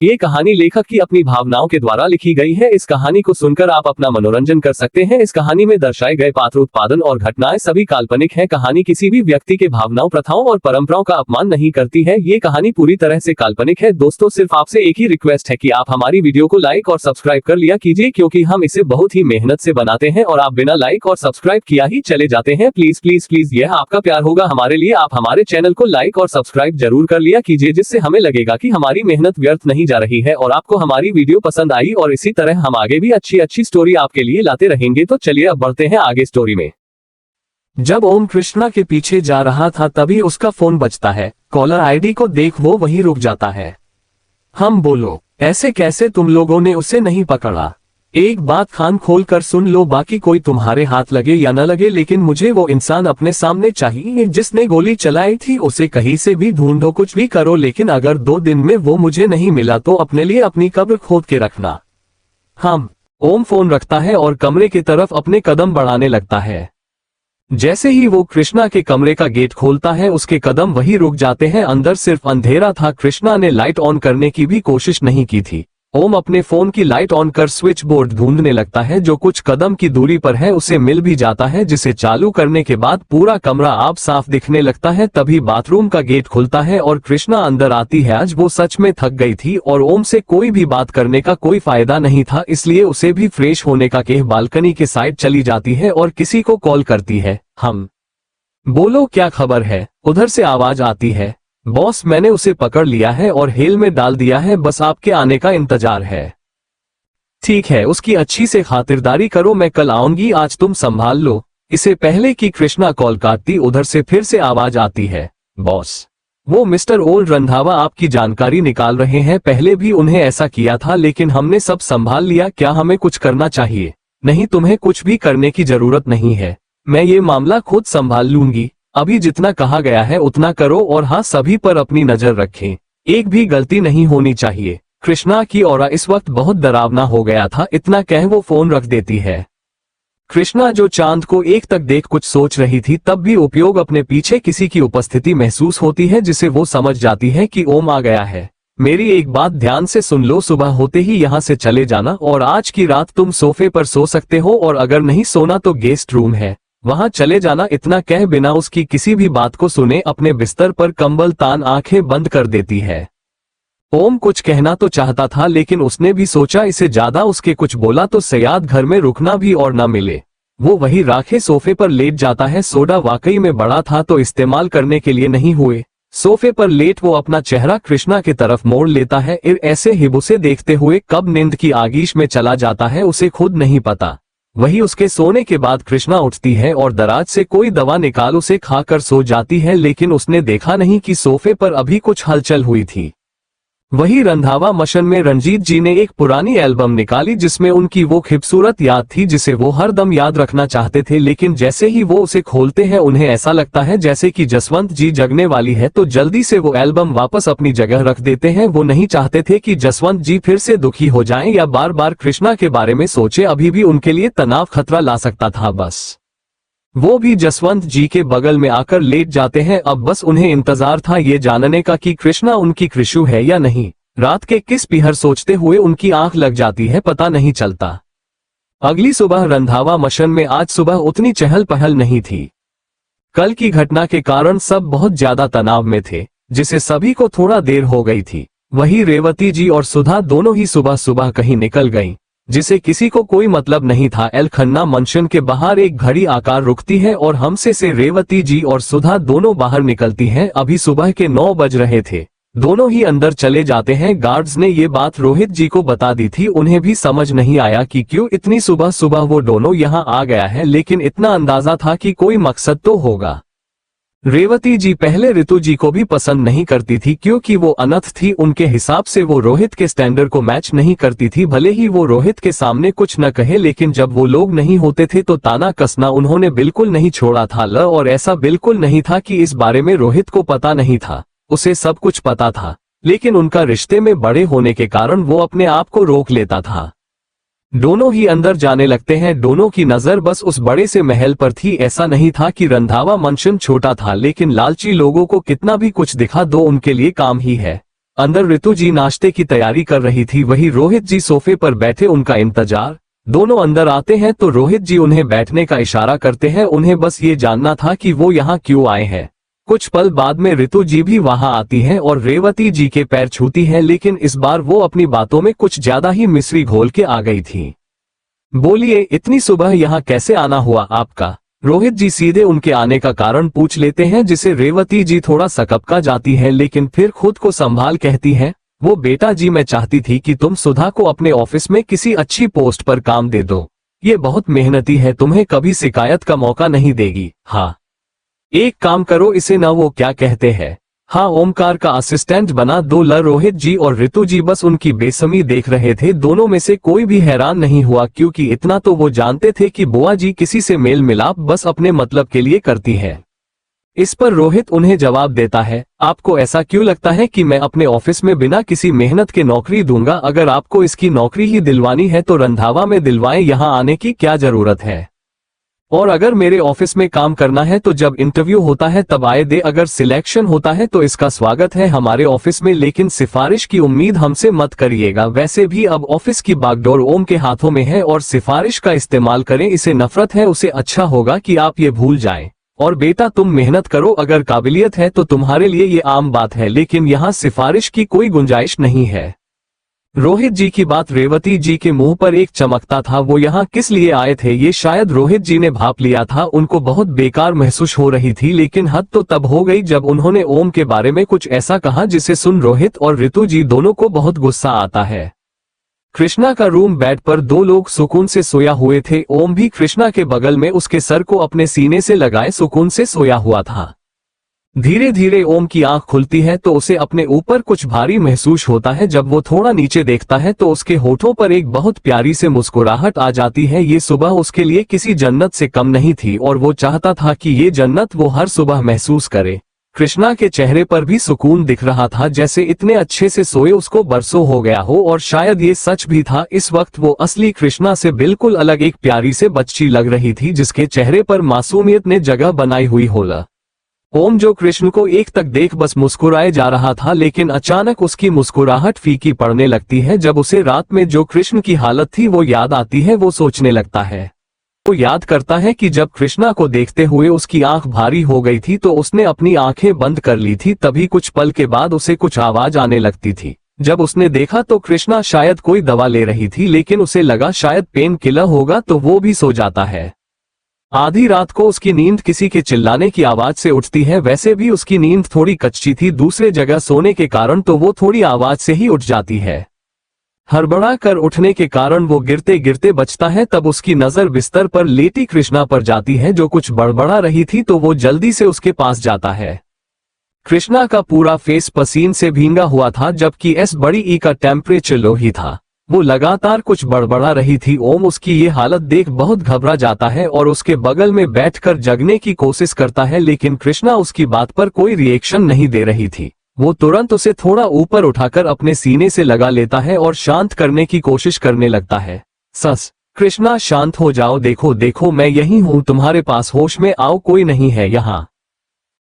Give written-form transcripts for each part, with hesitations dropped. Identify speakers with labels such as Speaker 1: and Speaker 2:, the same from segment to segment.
Speaker 1: ये कहानी लेखक की अपनी भावनाओं के द्वारा लिखी गई है। इस कहानी को सुनकर आप अपना मनोरंजन कर सकते हैं। इस कहानी में दर्शाए गए पात्र, उत्पादन और घटनाएं सभी काल्पनिक हैं। कहानी किसी भी व्यक्ति के भावनाओं, प्रथाओं और परंपराओं का अपमान नहीं करती है। ये कहानी पूरी तरह से काल्पनिक है। दोस्तों, सिर्फ आपसे एक ही रिक्वेस्ट है कि आप हमारी वीडियो को लाइक और सब्सक्राइब कर लिया कीजिए, क्योंकि हम इसे बहुत ही मेहनत से बनाते हैं और आप बिना लाइक और सब्सक्राइब किया ही चले जाते हैं। प्लीज प्लीज प्लीज, यह आपका प्यार होगा हमारे लिए। आप हमारे चैनल को लाइक और सब्सक्राइब जरूर कर लिया कीजिए, जिससे हमें लगेगा कि हमारी मेहनत व्यर्थ नहीं जा रही है और आपको हमारी वीडियो पसंद आई और इसी तरह हम आगे भी अच्छी अच्छी स्टोरी आपके लिए लाते रहेंगे। तो चलिए अब बढ़ते हैं आगे स्टोरी में।
Speaker 2: जब ओम कृष्णा के पीछे जा रहा था तभी उसका फोन बजता है। कॉलर आईडी को देख वो वहीं रुक जाता है। हम बोलो, ऐसे कैसे तुम लोगों ने उसे नहीं पकड़ा? एक बात कान खोल कर सुन लो, बाकी कोई तुम्हारे हाथ लगे या न लगे, लेकिन मुझे वो इंसान अपने सामने चाहिए जिसने गोली चलाई थी। उसे कहीं से भी ढूंढो, कुछ भी करो, लेकिन अगर 2 दिन में वो मुझे नहीं मिला तो अपने लिए अपनी कब्र खोद के रखना। हम ओम फोन रखता है और कमरे की तरफ अपने कदम बढ़ाने लगता है। जैसे ही वो कृष्णा के कमरे का गेट खोलता है उसके कदम वहीं रुक जाते हैं। अंदर सिर्फ अंधेरा था। कृष्णा ने लाइट ऑन करने की भी कोशिश नहीं की थी। ओम अपने फोन की लाइट ऑन कर स्विच बोर्ड ढूंढने लगता है जो कुछ कदम की दूरी पर है। उसे मिल भी जाता है, जिसे चालू करने के बाद पूरा कमरा आप साफ दिखने लगता है। तभी बाथरूम का गेट खुलता है और कृष्णा अंदर आती है। आज वो सच में थक गई थी और ओम से कोई भी बात करने का कोई फायदा नहीं था, इसलिए उसे भी फ्रेश होने का कह बालकनी के साइड चली जाती है और किसी को कॉल करती है। हम बोलो, क्या खबर है? उधर से आवाज आती है। बॉस, मैंने उसे पकड़ लिया है और हेल में डाल दिया है, बस आपके आने का इंतजार है। ठीक है, उसकी अच्छी से खातिरदारी करो, मैं कल आऊंगी, आज तुम संभाल लो। इसे पहले कि कृष्णा कॉल काटती उधर से फिर से आवाज आती है। बॉस, वो मिस्टर ओल्ड रंधावा आपकी जानकारी निकाल रहे हैं। पहले भी उन्हें ऐसा किया था, लेकिन हमने सब संभाल लिया। क्या हमें कुछ करना चाहिए? नहीं, तुम्हें कुछ भी करने की जरूरत नहीं है। मैं ये मामला खुद संभाल लूंगी। अभी जितना कहा गया है उतना करो और हाँ, सभी पर अपनी नजर रखें। एक भी गलती नहीं होनी चाहिए। कृष्णा की ऑरा इस वक्त बहुत डरावना हो गया था। इतना कह वो फोन रख देती है। कृष्णा जो चांद को एक तक देख कुछ सोच रही थी, तब भी उपयोग अपने पीछे किसी की उपस्थिति महसूस होती है, जिसे वो समझ जाती है कि ओम आ गया है। मेरी एक बात ध्यान से सुन लो, सुबह होते ही यहाँ से चले जाना और आज की रात तुम सोफे पर सो सकते हो और अगर नहीं सोना तो गेस्ट रूम है, वहां चले जाना। इतना कह बिना उसकी किसी भी बात को सुने अपने बिस्तर पर कंबल तान आंखें बंद कर देती है। ओम कुछ कहना तो चाहता था, लेकिन उसने भी सोचा इसे ज्यादा उसके कुछ बोला तो सयाद घर में रुकना भी और न मिले। वो वही राखे सोफे पर लेट जाता है। सोडा वाकई में बड़ा था तो इस्तेमाल करने के लिए नहीं हुए। सोफे पर लेट वो अपना चेहरा कृष्णा की तरफ मोड़ लेता है। ऐसे ही उसे देखते हुए कब नींद की आगीश में चला जाता है उसे खुद नहीं पता। वही उसके सोने के बाद कृष्णा उठती है और दराज से कोई दवा निकाल उसे खाकर सो जाती है, लेकिन उसने देखा नहीं कि सोफे पर अभी कुछ हलचल हुई थी। वही रंधावा मशन में रंजीत जी ने एक पुरानी एल्बम निकाली जिसमें उनकी वो खूबसूरत याद थी जिसे वो हर दम याद रखना चाहते थे, लेकिन जैसे ही वो उसे खोलते हैं उन्हें ऐसा लगता है जैसे कि जसवंत जी जगने वाली है, तो जल्दी से वो एल्बम वापस अपनी जगह रख देते हैं। वो नहीं चाहते थे कि जसवंत जी फिर से दुखी हो जाएं या बार बार कृष्णा के बारे में सोचे। अभी भी उनके लिए तनाव खतरा ला सकता था। बस वो भी जसवंत जी के बगल में आकर लेट जाते हैं। अब बस उन्हें इंतजार था ये जानने का कि कृष्णा उनकी कृषु है या नहीं। रात के किस पीहर सोचते हुए उनकी आंख लग जाती है, पता नहीं चलता। अगली सुबह रंधावा मशन में आज सुबह उतनी चहल पहल नहीं थी। कल की घटना के कारण सब बहुत ज्यादा तनाव में थे, जिसे सभी को थोड़ा देर हो गई थी। वही रेवती जी और सुधा दोनों ही सुबह सुबह कहीं निकल गईं, जिसे किसी को कोई मतलब नहीं था। एल खन्ना मंशन के बाहर एक घड़ी आकार रुकती है और हमसे से रेवती जी और सुधा दोनों बाहर निकलती हैं। अभी सुबह के 9 बज रहे थे। दोनों ही अंदर चले जाते हैं। गार्ड्स ने ये बात रोहित जी को बता दी थी। उन्हें भी समझ नहीं आया कि क्यों इतनी सुबह सुबह वो दोनों यहाँ आ गया है, लेकिन इतना अंदाजा था कि कोई मकसद तो होगा। रेवती जी पहले ऋतु जी को भी पसंद नहीं करती थी क्योंकि वो अनथ थी। उनके हिसाब से वो रोहित के स्टैंडर्ड को मैच नहीं करती थी। भले ही वो रोहित के सामने कुछ न कहे, लेकिन जब वो लोग नहीं होते थे तो ताना कसना उन्होंने बिल्कुल नहीं छोड़ा था। और ऐसा बिल्कुल नहीं था कि इस बारे में रोहित को पता नहीं था, उसे सब कुछ पता था, लेकिन उनका रिश्ते में बड़े होने के कारण वो अपने आप को रोक लेता था। दोनों ही अंदर जाने लगते हैं। दोनों की नजर बस उस बड़े से महल पर थी। ऐसा नहीं था कि रंधावा मंशन छोटा था, लेकिन लालची लोगों को कितना भी कुछ दिखा दो उनके लिए काम ही है। अंदर ऋतु जी नाश्ते की तैयारी कर रही थी, वही रोहित जी सोफे पर बैठे उनका इंतजार। दोनों अंदर आते हैं तो रोहित जी उन्हें बैठने का इशारा करते हैं, उन्हें बस ये जानना था कि वो यहाँ क्यों आए हैं। कुछ पल बाद में ऋतु जी भी वहां आती हैं और रेवती जी के पैर छूती हैं, लेकिन इस बार वो अपनी बातों में कुछ ज्यादा ही मिश्री घोल के आ गई थी। बोलिए, इतनी सुबह यहाँ कैसे आना हुआ आपका? रोहित जी सीधे उनके आने का कारण पूछ लेते हैं, जिसे रेवती जी थोड़ा सकपका जाती है, लेकिन फिर खुद को संभाल कहती है, वो बेटा जी मैं चाहती थी कि तुम सुधा को अपने ऑफिस में किसी अच्छी पोस्ट पर काम दे दो। ये बहुत मेहनती है, तुम्हें कभी शिकायत का मौका नहीं देगी। हाँ, एक काम करो, इसे ना वो क्या कहते हैं, हाँ ओमकार का असिस्टेंट बना दो। रोहित जी और ऋतु जी बस उनकी बेसमी देख रहे थे। दोनों में से कोई भी हैरान नहीं हुआ, क्योंकि इतना तो वो जानते थे कि बुआ जी किसी से मेल मिलाप बस अपने मतलब के लिए करती है। इस पर रोहित उन्हें जवाब देता है, आपको ऐसा क्यों लगता है कि मैं अपने ऑफिस में बिना किसी मेहनत के नौकरी दूंगा? अगर आपको इसकी नौकरी ही दिलवानी है तो रंधावा में दिलवाएं, यहाँ आने की क्या जरूरत है? और अगर मेरे ऑफिस में काम करना है तो जब इंटरव्यू होता है तब आए दे, अगर सिलेक्शन होता है तो इसका स्वागत है हमारे ऑफिस में, लेकिन सिफारिश की उम्मीद हमसे मत करिएगा। वैसे भी अब ऑफिस की बागडोर ओम के हाथों में है और सिफारिश का इस्तेमाल करें, इसे नफरत है, उसे अच्छा होगा कि आप ये भूल जाएं। और बेटा तुम मेहनत करो, अगर काबिलियत है तो तुम्हारे लिए ये आम बात है, लेकिन यहाँ सिफारिश की कोई गुंजाइश नहीं है। रोहित जी की बात रेवती जी के मुंह पर एक चमकता था। वो यहाँ किस लिए आए थे ये शायद रोहित जी ने भाप लिया था। उनको बहुत बेकार महसूस हो रही थी, लेकिन हद तो तब हो गई जब उन्होंने ओम के बारे में कुछ ऐसा कहा जिसे सुन रोहित और ऋतु जी दोनों को बहुत गुस्सा आता है। कृष्णा का रूम बेड पर दो लोग सुकून से सोया हुए थे। ओम भी कृष्णा के बगल में उसके सर को अपने सीने से लगाए सुकून से सोया हुआ था। धीरे धीरे ओम की आंख खुलती है तो उसे अपने ऊपर कुछ भारी महसूस होता है। जब वो थोड़ा नीचे देखता है तो उसके होठों पर एक बहुत प्यारी से मुस्कुराहट आ जाती है। ये सुबह उसके लिए किसी जन्नत से कम नहीं थी और वो चाहता था कि ये जन्नत वो हर सुबह महसूस करे। कृष्णा के चेहरे पर भी सुकून दिख रहा था, जैसे इतने अच्छे से सोए उसको बरसों हो गया हो, और शायद ये सच भी था। इस वक्त वो असली कृष्णा से बिल्कुल अलग एक प्यारी से बच्ची लग रही थी, जिसके चेहरे पर मासूमियत ने जगह बनाई हुई होला। ओम जो कृष्ण को एक तक देख बस मुस्कुराए जा रहा था, लेकिन अचानक उसकी मुस्कुराहट फीकी पड़ने लगती है। जब उसे रात में जो कृष्ण की हालत थी वो याद आती है। वो सोचने लगता है, वो याद करता है कि जब कृष्णा को देखते हुए उसकी आंख भारी हो गई थी तो उसने अपनी आंखें बंद कर ली थी। तभी कुछ पल के बाद उसे कुछ आवाज आने लगती थी। जब उसने देखा तो कृष्णा शायद कोई दवा ले रही थी, लेकिन उसे लगा शायद पेन किलर होगा तो वो भी सो जाता है। आधी रात को उसकी नींद किसी के चिल्लाने की आवाज से उठती है। वैसे भी उसकी नींद थोड़ी कच्ची थी, दूसरे जगह सोने के कारण, तो वो थोड़ी आवाज से ही उठ जाती है। हड़बड़ा कर उठने के कारण वो गिरते गिरते बचता है। तब उसकी नजर बिस्तर पर लेटी कृष्णा पर जाती है, जो कुछ बड़बड़ा रही थी, तो वो जल्दी से उसके पास जाता है। कृष्णा का पूरा फेस पसीने से भींगा हुआ था, जबकि बड़ी का टेम्परेचर लो ही था। वो लगातार कुछ बड़बड़ा रही थी। ओम उसकी ये हालत देख बहुत घबरा जाता है और उसके बगल में बैठकर जगने की कोशिश करता है, लेकिन कृष्णा उसकी बात पर कोई रिएक्शन नहीं दे रही थी। वो तुरंत उसे थोड़ा ऊपर उठाकर अपने सीने से लगा लेता है और शांत करने की कोशिश करने लगता है। सस कृष्णा शांत हो जाओ, देखो देखो मैं यहीं हूँ तुम्हारे पास, होश में आओ, कोई नहीं है यहाँ।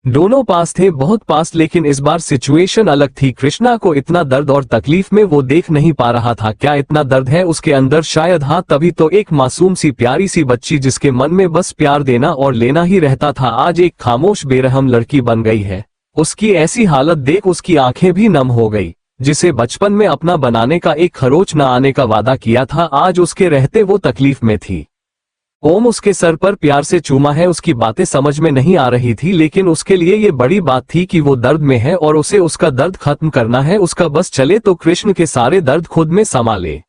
Speaker 2: दोनों पास थे, बहुत पास, लेकिन इस बार सिचुएशन अलग थी। कृष्णा को इतना दर्द और तकलीफ में वो देख नहीं पा रहा था। क्या इतना दर्द है उसके अंदर? शायद हाँ, तभी तो एक मासूम सी प्यारी सी बच्ची जिसके मन में बस प्यार देना और लेना ही रहता था, आज एक खामोश बेरहम लड़की बन गई है। उसकी ऐसी हालत देख उसकी आंखें भी नम हो गई। जिसे बचपन में अपना बनाने का एक खरोच न आने का वादा किया था, आज उसके रहते वो तकलीफ में थी। ओम उसके सर पर प्यार से चूमा है। उसकी बातें समझ में नहीं आ रही थी, लेकिन उसके लिए ये बड़ी बात थी कि वो दर्द में है और उसे उसका दर्द खत्म करना है। उसका बस चले तो कृष्ण के सारे दर्द खुद में समा ले।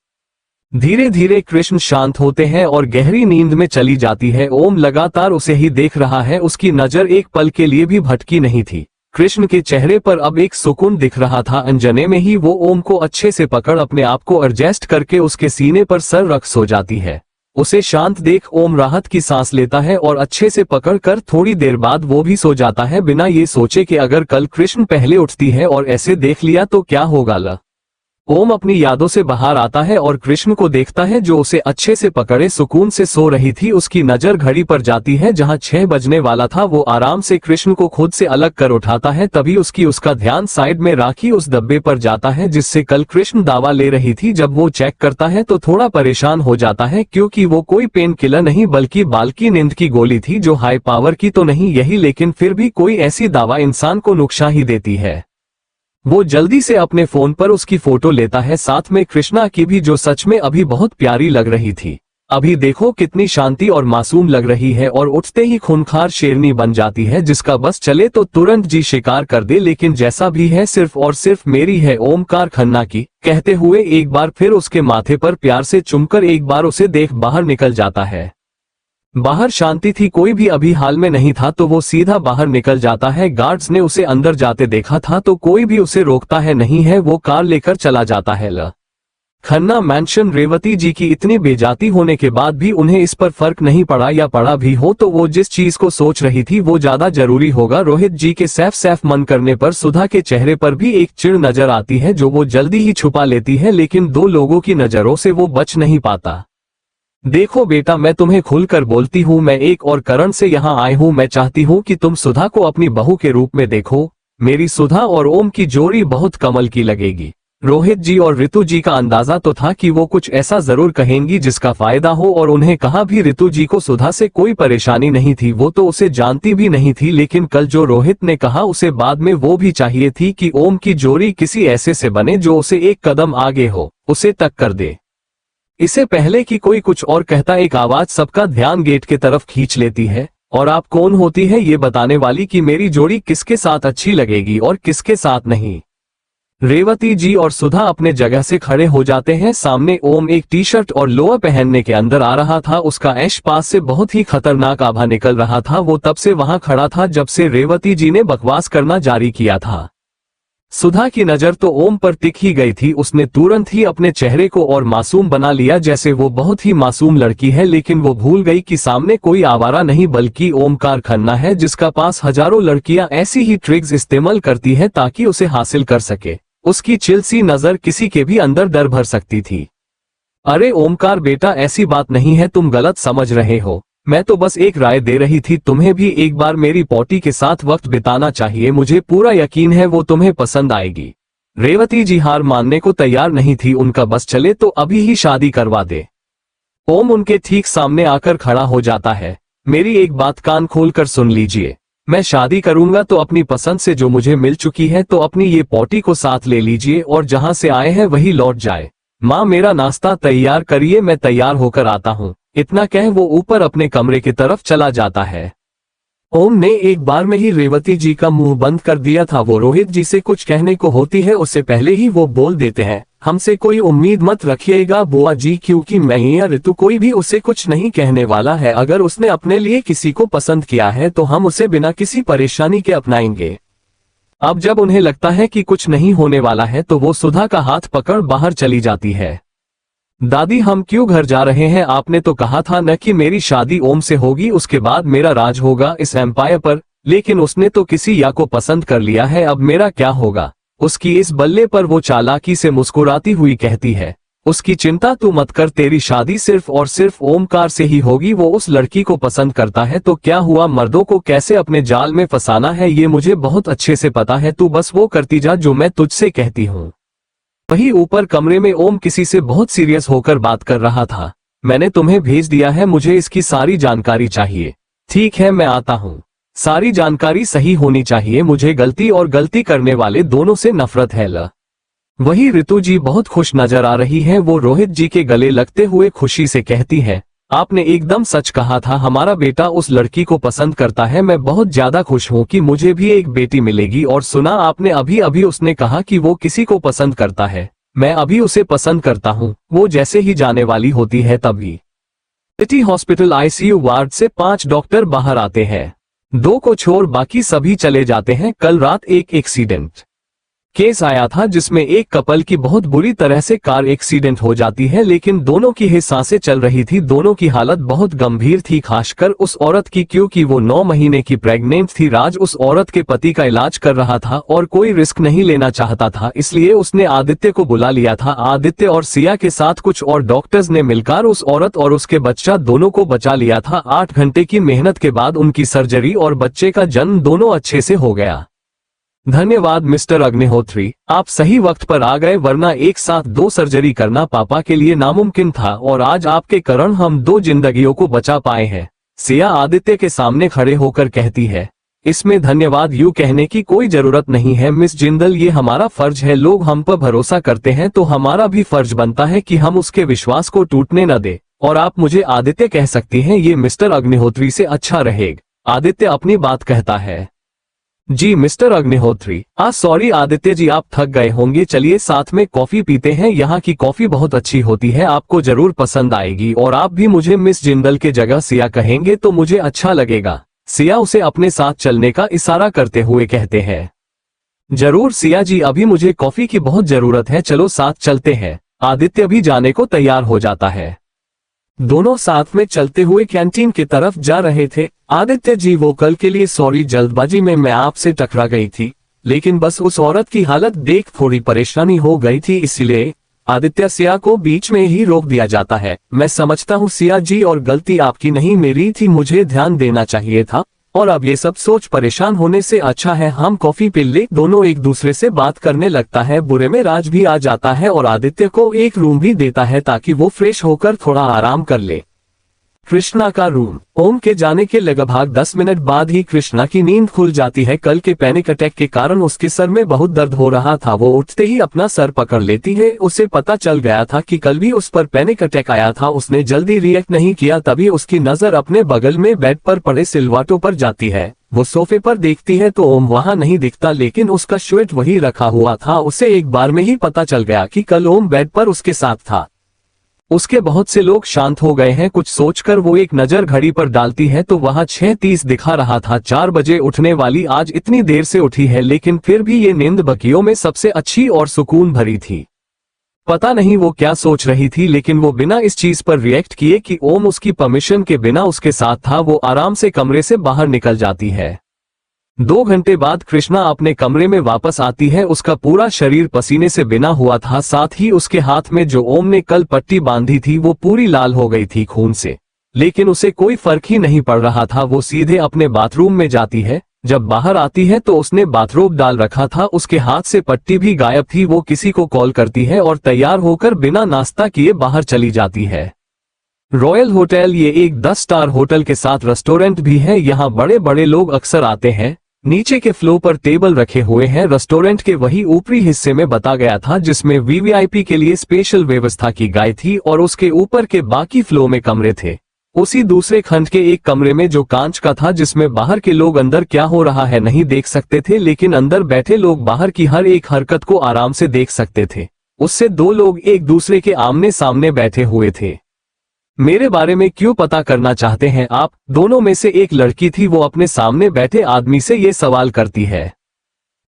Speaker 2: धीरे धीरे कृष्ण शांत होते हैं और गहरी नींद में चली जाती है। ओम लगातार उसे ही देख रहा है, उसकी नजर एक पल के लिए भी भटकी नहीं थी। कृष्ण के चेहरे पर अब एक सुकून दिख रहा था। अनजाने में ही वो ओम को अच्छे से पकड़ अपने आप को एडजस्ट करके उसके सीने पर सर रख सो जाती है। उसे शांत देख ओम राहत की सांस लेता है और अच्छे से पकड़कर थोड़ी देर बाद वो भी सो जाता है, बिना ये सोचे कि अगर कल कृष्ण पहले उठती है और ऐसे देख लिया तो क्या होगा। ओम अपनी यादों से बाहर आता है और कृष्ण को देखता है जो उसे अच्छे से पकड़े सुकून से सो रही थी। उसकी नजर घड़ी पर जाती है जहां 6 बजने वाला था। वो आराम से कृष्ण को खुद से अलग कर उठाता है। तभी उसका ध्यान साइड में राखी उस डब्बे पर जाता है जिससे कल कृष्ण दवा ले रही थी। जब वो चेक करता है तो थोड़ा परेशान हो जाता है क्योंकि वो कोई पेन किलर नहीं बल्कि बाल्की नींद की गोली थी जो हाई पावर की तो नहीं यही, लेकिन फिर भी कोई ऐसी दवा इंसान को नुकसान ही देती है। वो जल्दी से अपने फोन पर उसकी फोटो लेता है, साथ में कृष्णा की भी, जो सच में अभी बहुत प्यारी लग रही थी। अभी देखो कितनी शांति और मासूम लग रही है और उठते ही खूंखार शेरनी बन जाती है जिसका बस चले तो तुरंत जी शिकार कर दे। लेकिन जैसा भी है सिर्फ और सिर्फ मेरी है ओमकार खन्ना की, कहते हुए एक बार फिर उसके माथे पर प्यार से चुमकर एक बार उसे देख बाहर निकल जाता है। बाहर शांति थी, कोई भी अभी हाल में नहीं था तो वो सीधा बाहर निकल जाता है। गार्ड्स ने उसे अंदर जाते देखा था तो कोई भी उसे रोकता है नहीं है, वो कार लेकर चला जाता है। खन्ना मैंशन रेवती जी की इतनी बेजाती होने के बाद भी उन्हें इस पर फर्क नहीं पड़ा, या पड़ा भी हो तो वो जिस चीज को सोच रही थी वो ज्यादा जरूरी होगा। रोहित जी के सैफ मन करने पर सुधा के चेहरे पर भी एक चिढ़ नजर आती है जो वो जल्दी ही छुपा लेती है, लेकिन 2 लोगों की नजरों से वो बच नहीं पाता। देखो बेटा, मैं तुम्हें खुलकर बोलती हूँ, मैं एक और कारण से यहाँ आई हूँ। मैं चाहती हूँ कि तुम सुधा को अपनी बहू के रूप में देखो। मेरी सुधा और ओम की जोड़ी बहुत कमाल की लगेगी। रोहित जी और ऋतु जी का अंदाजा तो था कि वो कुछ ऐसा जरूर कहेंगी जिसका फायदा हो, और उन्हें कहा भी ऋतु जी को सुधा से कोई परेशानी नहीं थी, वो तो उसे जानती भी नहीं थी। लेकिन कल जो रोहित ने कहा उसे बाद में वो भी चाहिए थी कि ओम की जोड़ी किसी ऐसे से बने जो उसे एक कदम आगे हो, उसे टक्कर दे। इससे पहले कि कोई कुछ और कहता एक आवाज सबका ध्यान गेट के तरफ खींच लेती है। और आप कौन होती है ये बताने वाली कि मेरी जोड़ी किसके साथ अच्छी लगेगी और किसके साथ नहीं। रेवती जी और सुधा अपने जगह से खड़े हो जाते हैं। सामने ओम एक टी-शर्ट और लोअर पहनने के अंदर आ रहा था। उसका ऐश पास से बहुत ही खतरनाक आभा निकल रहा था। वो तब से वहां खड़ा था जब से रेवती जी ने बकवास करना जारी किया था। सुधा की नजर तो ओम पर टिक ही गई थी। उसने तुरंत ही अपने चेहरे को और मासूम बना लिया जैसे वो बहुत ही मासूम लड़की है, लेकिन वो भूल गई कि सामने कोई आवारा नहीं बल्कि ओमकार खन्ना है जिसका पास हजारों लड़कियां ऐसी ही ट्रिक्स इस्तेमाल करती है ताकि उसे हासिल कर सके। उसकी चिल सी नजर किसी के भी अंदर डर भर सकती थी। अरे ओमकार बेटा, ऐसी बात नहीं है, तुम गलत समझ रहे हो। मैं तो बस एक राय दे रही थी, तुम्हें भी एक बार मेरी पोती के साथ वक्त बिताना चाहिए। मुझे पूरा यकीन है वो तुम्हें पसंद आएगी। रेवती जी हार मानने को तैयार नहीं थी। उनका बस चले तो अभी ही शादी करवा दे। ओम उनके ठीक सामने आकर खड़ा हो जाता है। मेरी एक बात कान खोलकर सुन लीजिए, मैं शादी करूंगा तो अपनी पसंद से, जो मुझे मिल चुकी है, तो अपनी ये पोती को साथ ले लीजिए और जहां से आए हैं वही लौट जाए। माँ मेरा नाश्ता तैयार करिए, मैं तैयार होकर आता हूँ। इतना कह वो ऊपर अपने कमरे की तरफ चला जाता है। ओम ने एक बार में ही रेवती जी का मुंह बंद कर दिया था। वो रोहित जी से कुछ कहने को होती है उससे पहले ही वो बोल देते हैं, हमसे कोई उम्मीद मत रखिएगा बुआ जी, क्योंकि मैं या ऋतु कोई भी उसे कुछ नहीं कहने वाला है। अगर उसने अपने लिए किसी को पसंद किया है तो हम उसे बिना किसी परेशानी के अपनाएंगे। अब जब उन्हें लगता है कि कुछ नहीं होने वाला है तो वो सुधा का हाथ पकड़ बाहर चली जाती है। दादी हम क्यों घर जा रहे हैं? आपने तो कहा था न कि मेरी शादी ओम से होगी, उसके बाद मेरा राज होगा इस एम्पायर पर। लेकिन उसने तो किसी या को पसंद कर लिया है, अब मेरा क्या होगा? उसकी इस बल्ले पर वो चालाकी से मुस्कुराती हुई कहती है, उसकी चिंता तू मत कर, तेरी शादी सिर्फ और सिर्फ ओमकार से ही होगी। वो उस लड़की को पसंद करता है तो क्या हुआ, मर्दों को कैसे अपने जाल में फंसाना है ये मुझे बहुत अच्छे से पता है। तू बस वो करती जा जो मैं तुझसे कहती हूँ। वही ऊपर कमरे में ओम किसी से बहुत सीरियस होकर बात कर रहा था। मैंने तुम्हें भेज दिया है, मुझे इसकी सारी जानकारी चाहिए। ठीक है मैं आता हूँ। सारी जानकारी सही होनी चाहिए, मुझे गलती और गलती करने वाले दोनों से नफरत है। वही ऋतु जी बहुत खुश नजर आ रही है। वो रोहित जी के गले लगते हुए खुशी से कहती है, आपने एकदम सच कहा था, हमारा बेटा उस लड़की को पसंद करता है। मैं बहुत ज्यादा खुश हूँ कि मुझे भी एक बेटी मिलेगी। और सुना आपने अभी अभी उसने कहा कि वो किसी को पसंद करता है। मैं अभी उसे पसंद करता हूँ। वो जैसे ही जाने वाली होती है तभी सिटी हॉस्पिटल आईसीयू वार्ड से 5 डॉक्टर बाहर आते हैं। 2 को छोड़ बाकी सभी चले जाते हैं। कल रात एक एक्सीडेंट केस आया था जिसमें एक कपल की बहुत बुरी तरह से कार एक्सीडेंट हो जाती है, लेकिन दोनों की ही सांसें चल रही थी। दोनों की हालत बहुत गंभीर थी, खासकर उस औरत की, क्योंकि वो 9 महीने की प्रेग्नेंट थी। राज उस औरत के पति का इलाज कर रहा था और कोई रिस्क नहीं लेना चाहता था, इसलिए उसने आदित्य को बुला लिया था। आदित्य और सिया के साथ कुछ और डॉक्टर्स ने मिलकर उस औरत और उसके बच्चा दोनों को बचा लिया था। 8 घंटे की मेहनत के बाद उनकी सर्जरी और बच्चे का जन्म दोनों अच्छे से हो गया। धन्यवाद मिस्टर अग्निहोत्री, आप सही वक्त पर आ गए, वरना एक साथ 2 सर्जरी करना पापा के लिए नामुमकिन था और आज आपके कारण हम 2 जिंदगियों को बचा पाए हैं। सिया आदित्य के सामने खड़े होकर कहती है। इसमें धन्यवाद यूं कहने की कोई जरूरत नहीं है मिस जिंदल, ये हमारा फर्ज है। लोग हम पर भरोसा करते हैं तो हमारा भी फर्ज बनता है कि हम उसके विश्वास को टूटने न दे। और आप मुझे आदित्य कह सकती हैं, ये मिस्टर अग्निहोत्री से अच्छा रहेगा। आदित्य अपनी बात कहता है। जी मिस्टर अग्निहोत्री। सॉरी आदित्य जी, आप थक गए होंगे, चलिए साथ में कॉफी पीते हैं। यहाँ की कॉफी बहुत अच्छी होती है, आपको जरूर पसंद आएगी। और आप भी मुझे मिस जिंदल के जगह सिया कहेंगे तो मुझे अच्छा लगेगा। सिया उसे अपने साथ चलने का इशारा करते हुए कहते हैं। जरूर सिया जी, अभी मुझे कॉफी की बहुत जरूरत है, चलो साथ चलते हैं। आदित्य भी जाने को तैयार हो जाता है। दोनों साथ में चलते हुए कैंटीन की तरफ जा रहे थे। आदित्य जी, वो कल के लिए सॉरी, जल्दबाजी में मैं आपसे टकरा गई थी, लेकिन बस उस औरत की हालत देख थोड़ी परेशानी हो गई थी, इसलिए। आदित्य सिया को बीच में ही रोक दिया जाता है। मैं समझता हूँ सिया जी, और गलती आपकी नहीं मेरी थी, मुझे ध्यान देना चाहिए था। और अब ये सब सोच परेशान होने से अच्छा है हम कॉफी पी ले। दोनों एक दूसरे से बात करने लगता है। बुरे में राज भी आ जाता है और आदित्य को एक रूम भी देता है ताकि वो फ्रेश होकर थोड़ा आराम कर ले। कृष्णा का रूम। ओम के जाने के लगभग 10 मिनट बाद ही कृष्णा की नींद खुल जाती है। कल के पैनिक अटैक के कारण उसके सर में बहुत दर्द हो रहा था। वो उठते ही अपना सर पकड़ लेती है। उसे पता चल गया था कि कल भी उस पर पैनिक अटैक आया था। उसने जल्दी रिएक्ट नहीं किया, तभी उसकी नजर अपने बगल में बेड पर पड़े सिलवाटों पर जाती है। वो सोफे पर देखती है तो ओम वहाँ नहीं दिखता, लेकिन उसका स्वेट वही रखा हुआ था। उसे एक बार में ही पता चल गया कि कल ओम बेड पर उसके साथ था। उसके बहुत से लोग शांत हो गए हैं। कुछ सोचकर वो एक नजर घड़ी पर डालती है तो वहाँ 6:30 दिखा रहा था। 4 बजे उठने वाली आज इतनी देर से उठी है, लेकिन फिर भी ये नींद बकियों में सबसे अच्छी और सुकून भरी थी। पता नहीं वो क्या सोच रही थी, लेकिन वो बिना इस चीज पर रिएक्ट किए कि ओम उसकी परमिशन के बिना उसके साथ था, वो आराम से कमरे से बाहर निकल जाती है। 2 घंटे बाद कृष्णा अपने कमरे में वापस आती है। उसका पूरा शरीर पसीने से बिना हुआ था, साथ ही उसके हाथ में जो ओम ने कल पट्टी बांधी थी वो पूरी लाल हो गई थी खून से, लेकिन उसे कोई फर्क ही नहीं पड़ रहा था। वो सीधे अपने बाथरूम में जाती है। जब बाहर आती है तो उसने बाथरोब डाल रखा था, उसके हाथ से पट्टी भी गायब थी। वो किसी को कॉल करती है और तैयार होकर बिना नाश्ता किए बाहर चली जाती है। रॉयल होटल ये एक 10 स्टार होटल के साथ रेस्टोरेंट भी है। यहाँ बड़े बड़े लोग अक्सर आते हैं। नीचे के फ्लोर पर टेबल रखे हुए हैं। रेस्टोरेंट के वही ऊपरी हिस्से में बता गया था जिसमें वीवीआईपी के लिए स्पेशल व्यवस्था की गई थी, और उसके ऊपर के बाकी फ्लोर में कमरे थे। उसी दूसरे खंड के एक कमरे में जो कांच का था, जिसमें बाहर के लोग अंदर क्या हो रहा है नहीं देख सकते थे, लेकिन अंदर बैठे लोग बाहर की हर एक हरकत को आराम से देख सकते थे। उससे 2 लोग एक दूसरे के आमने सामने बैठे हुए थे। मेरे बारे में क्यों पता करना चाहते हैं आप? दोनों में से एक लड़की थी। वो अपने सामने बैठे आदमी से ये सवाल करती है।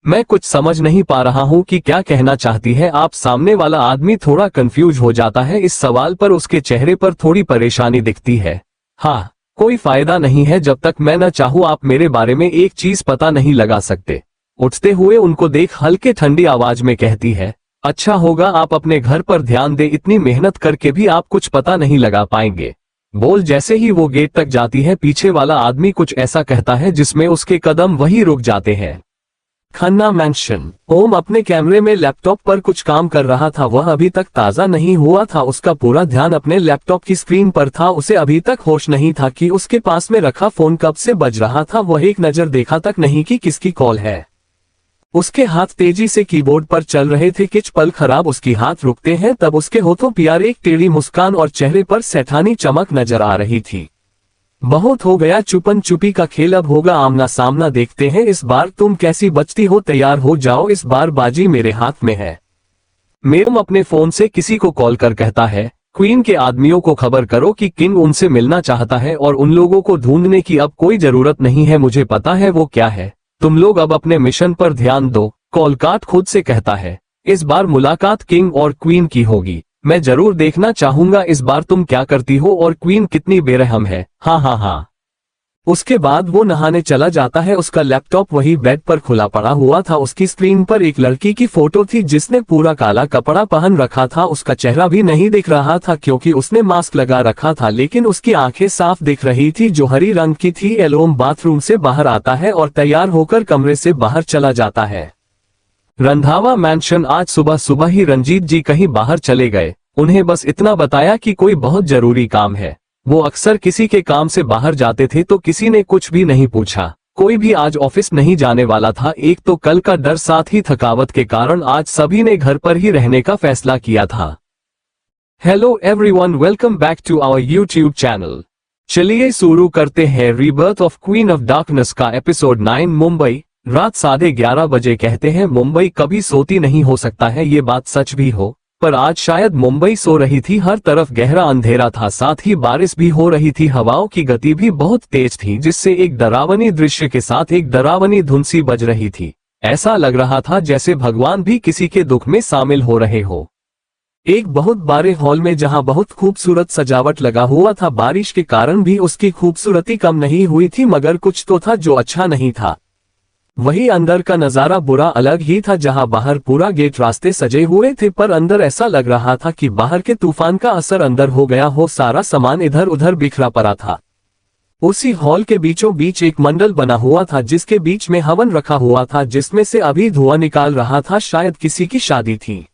Speaker 2: मैं कुछ समझ नहीं पा रहा हूँ कि क्या कहना चाहती है आप। सामने वाला आदमी थोड़ा कंफ्यूज हो जाता है इस सवाल पर। उसके चेहरे पर थोड़ी परेशानी दिखती है। हाँ, कोई फायदा नहीं है, जब तक मैं न चाहूँ आप मेरे बारे में एक चीज पता नहीं लगा सकते। उठते हुए उनको देख हल्के ठंडी आवाज में कहती है, अच्छा होगा आप अपने घर पर ध्यान दे, इतनी मेहनत करके भी आप कुछ पता नहीं लगा पाएंगे। बोल जैसे ही वो गेट तक जाती है, पीछे वाला आदमी कुछ ऐसा कहता है जिसमें उसके कदम वहीं रुक जाते हैं। खन्ना मैंशन। ओम अपने कैमरे में लैपटॉप पर कुछ काम कर रहा था। वह अभी तक ताजा नहीं हुआ था। उसका पूरा ध्यान अपने लैपटॉप की स्क्रीन पर था। उसे अभी तक होश नहीं था कि उसके पास में रखा फोन कब से बज रहा था। वह एक नजर देखा तक नहीं कि किसकी कॉल है। उसके हाथ तेजी से कीबोर्ड पर चल रहे थे। कुछ पल खराब उसकी हाथ रुकते हैं, तब उसके होठों पर एक टेढ़ी मुस्कान और चेहरे पर सैतानी चमक नजर आ रही थी। बहुत हो गया चुपन चुपी का खेल, अब होगा आमना सामना, देखते हैं इस बार तुम कैसी बचती हो। तैयार हो जाओ, इस बार बाजी मेरे हाथ में है। मेरम अपने फोन से किसी को कॉल कर कहता है, क्वीन के आदमियों को खबर करो कि किंग उनसे मिलना चाहता है और उन लोगों को ढूंढने की अब कोई जरूरत नहीं है। मुझे पता है वो क्या है। तुम लोग अब अपने मिशन पर ध्यान दो। कॉल काट खुद से कहता है, इस बार मुलाकात किंग और क्वीन की होगी। मैं जरूर देखना चाहूंगा इस बार तुम क्या करती हो और क्वीन कितनी बेरहम है। हाँ हाँ हाँ। उसके बाद वो नहाने चला जाता है। उसका लैपटॉप वही बेड पर खुला पड़ा हुआ था। उसकी स्क्रीन पर एक लड़की की फोटो थी जिसने पूरा काला कपड़ा पहन रखा था। उसका चेहरा भी नहीं दिख रहा था क्योंकि उसने मास्क लगा रखा था, लेकिन उसकी आंखें साफ दिख रही थी जो हरी रंग की थी। एलोम बाथरूम से बाहर आता है और तैयार होकर कमरे से बाहर चला जाता है। रंधावा मैंशन। आज सुबह सुबह ही रंजीत जी कहीं बाहर चले गए। उन्हें बस इतना बताया कि कोई बहुत जरूरी काम है। वो अक्सर किसी के काम से बाहर जाते थे तो किसी ने कुछ भी नहीं पूछा। कोई भी आज ऑफिस नहीं जाने वाला था। एक तो कल का डर, साथ ही थकावट के कारण आज सभी ने घर पर ही रहने का फैसला किया था। Hello everyone, welcome back to our YouTube channel. चलिए शुरू करते हैं rebirth of queen of darkness का एपिसोड 9। मुंबई, रात 11:30 बजे। कहते हैं मुंबई कभी सोती नहीं, हो सकता है ये बात सच भी हो, पर आज शायद मुंबई सो रही थी। हर तरफ गहरा अंधेरा था, साथ ही बारिश भी हो रही थी। हवाओं की गति भी बहुत तेज थी जिससे एक डरावनी दृश्य के साथ एक डरावनी धुन सी बज रही थी। ऐसा लग रहा था जैसे भगवान भी किसी के दुख में शामिल हो रहे हो। एक बहुत बड़े हॉल में जहां बहुत खूबसूरत सजावट लगा हुआ था। बारिश के कारण भी उसकी खूबसूरती कम नहीं हुई थी, मगर कुछ तो था जो अच्छा नहीं था। वही अंदर का नजारा बुरा अलग ही था, जहां बाहर पूरा गेट रास्ते सजे हुए थे, पर अंदर ऐसा लग रहा था कि बाहर के तूफान का असर अंदर हो गया हो। सारा सामान इधर उधर बिखरा पड़ा था। उसी हॉल के बीचों बीच एक मंडल बना हुआ था जिसके बीच में हवन रखा हुआ था जिसमें से अभी धुआं निकाल रहा था। शायद किसी की शादी थी।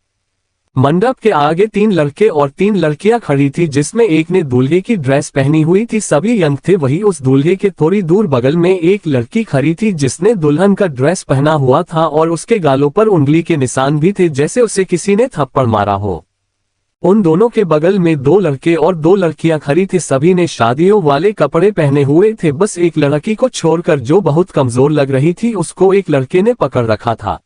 Speaker 2: मंडप के आगे 3 लड़के और 3 लड़कियां खड़ी थी जिसमें एक ने दूल्हे की ड्रेस पहनी हुई थी। सभी यंग थे। वही उस दूल्हे के थोड़ी दूर बगल में एक लड़की खड़ी थी जिसने दुल्हन का ड्रेस पहना हुआ था और उसके गालों पर उंगली के निशान भी थे जैसे उसे किसी ने थप्पड़ मारा हो। उन दोनों के बगल में 2 लड़के और 2 लड़कियां खड़ी थी। सभी ने शादियों वाले कपड़े पहने हुए थे, बस एक लड़की को छोड़कर जो बहुत कमजोर लग रही थी उसको एक लड़के ने पकड़ रखा था।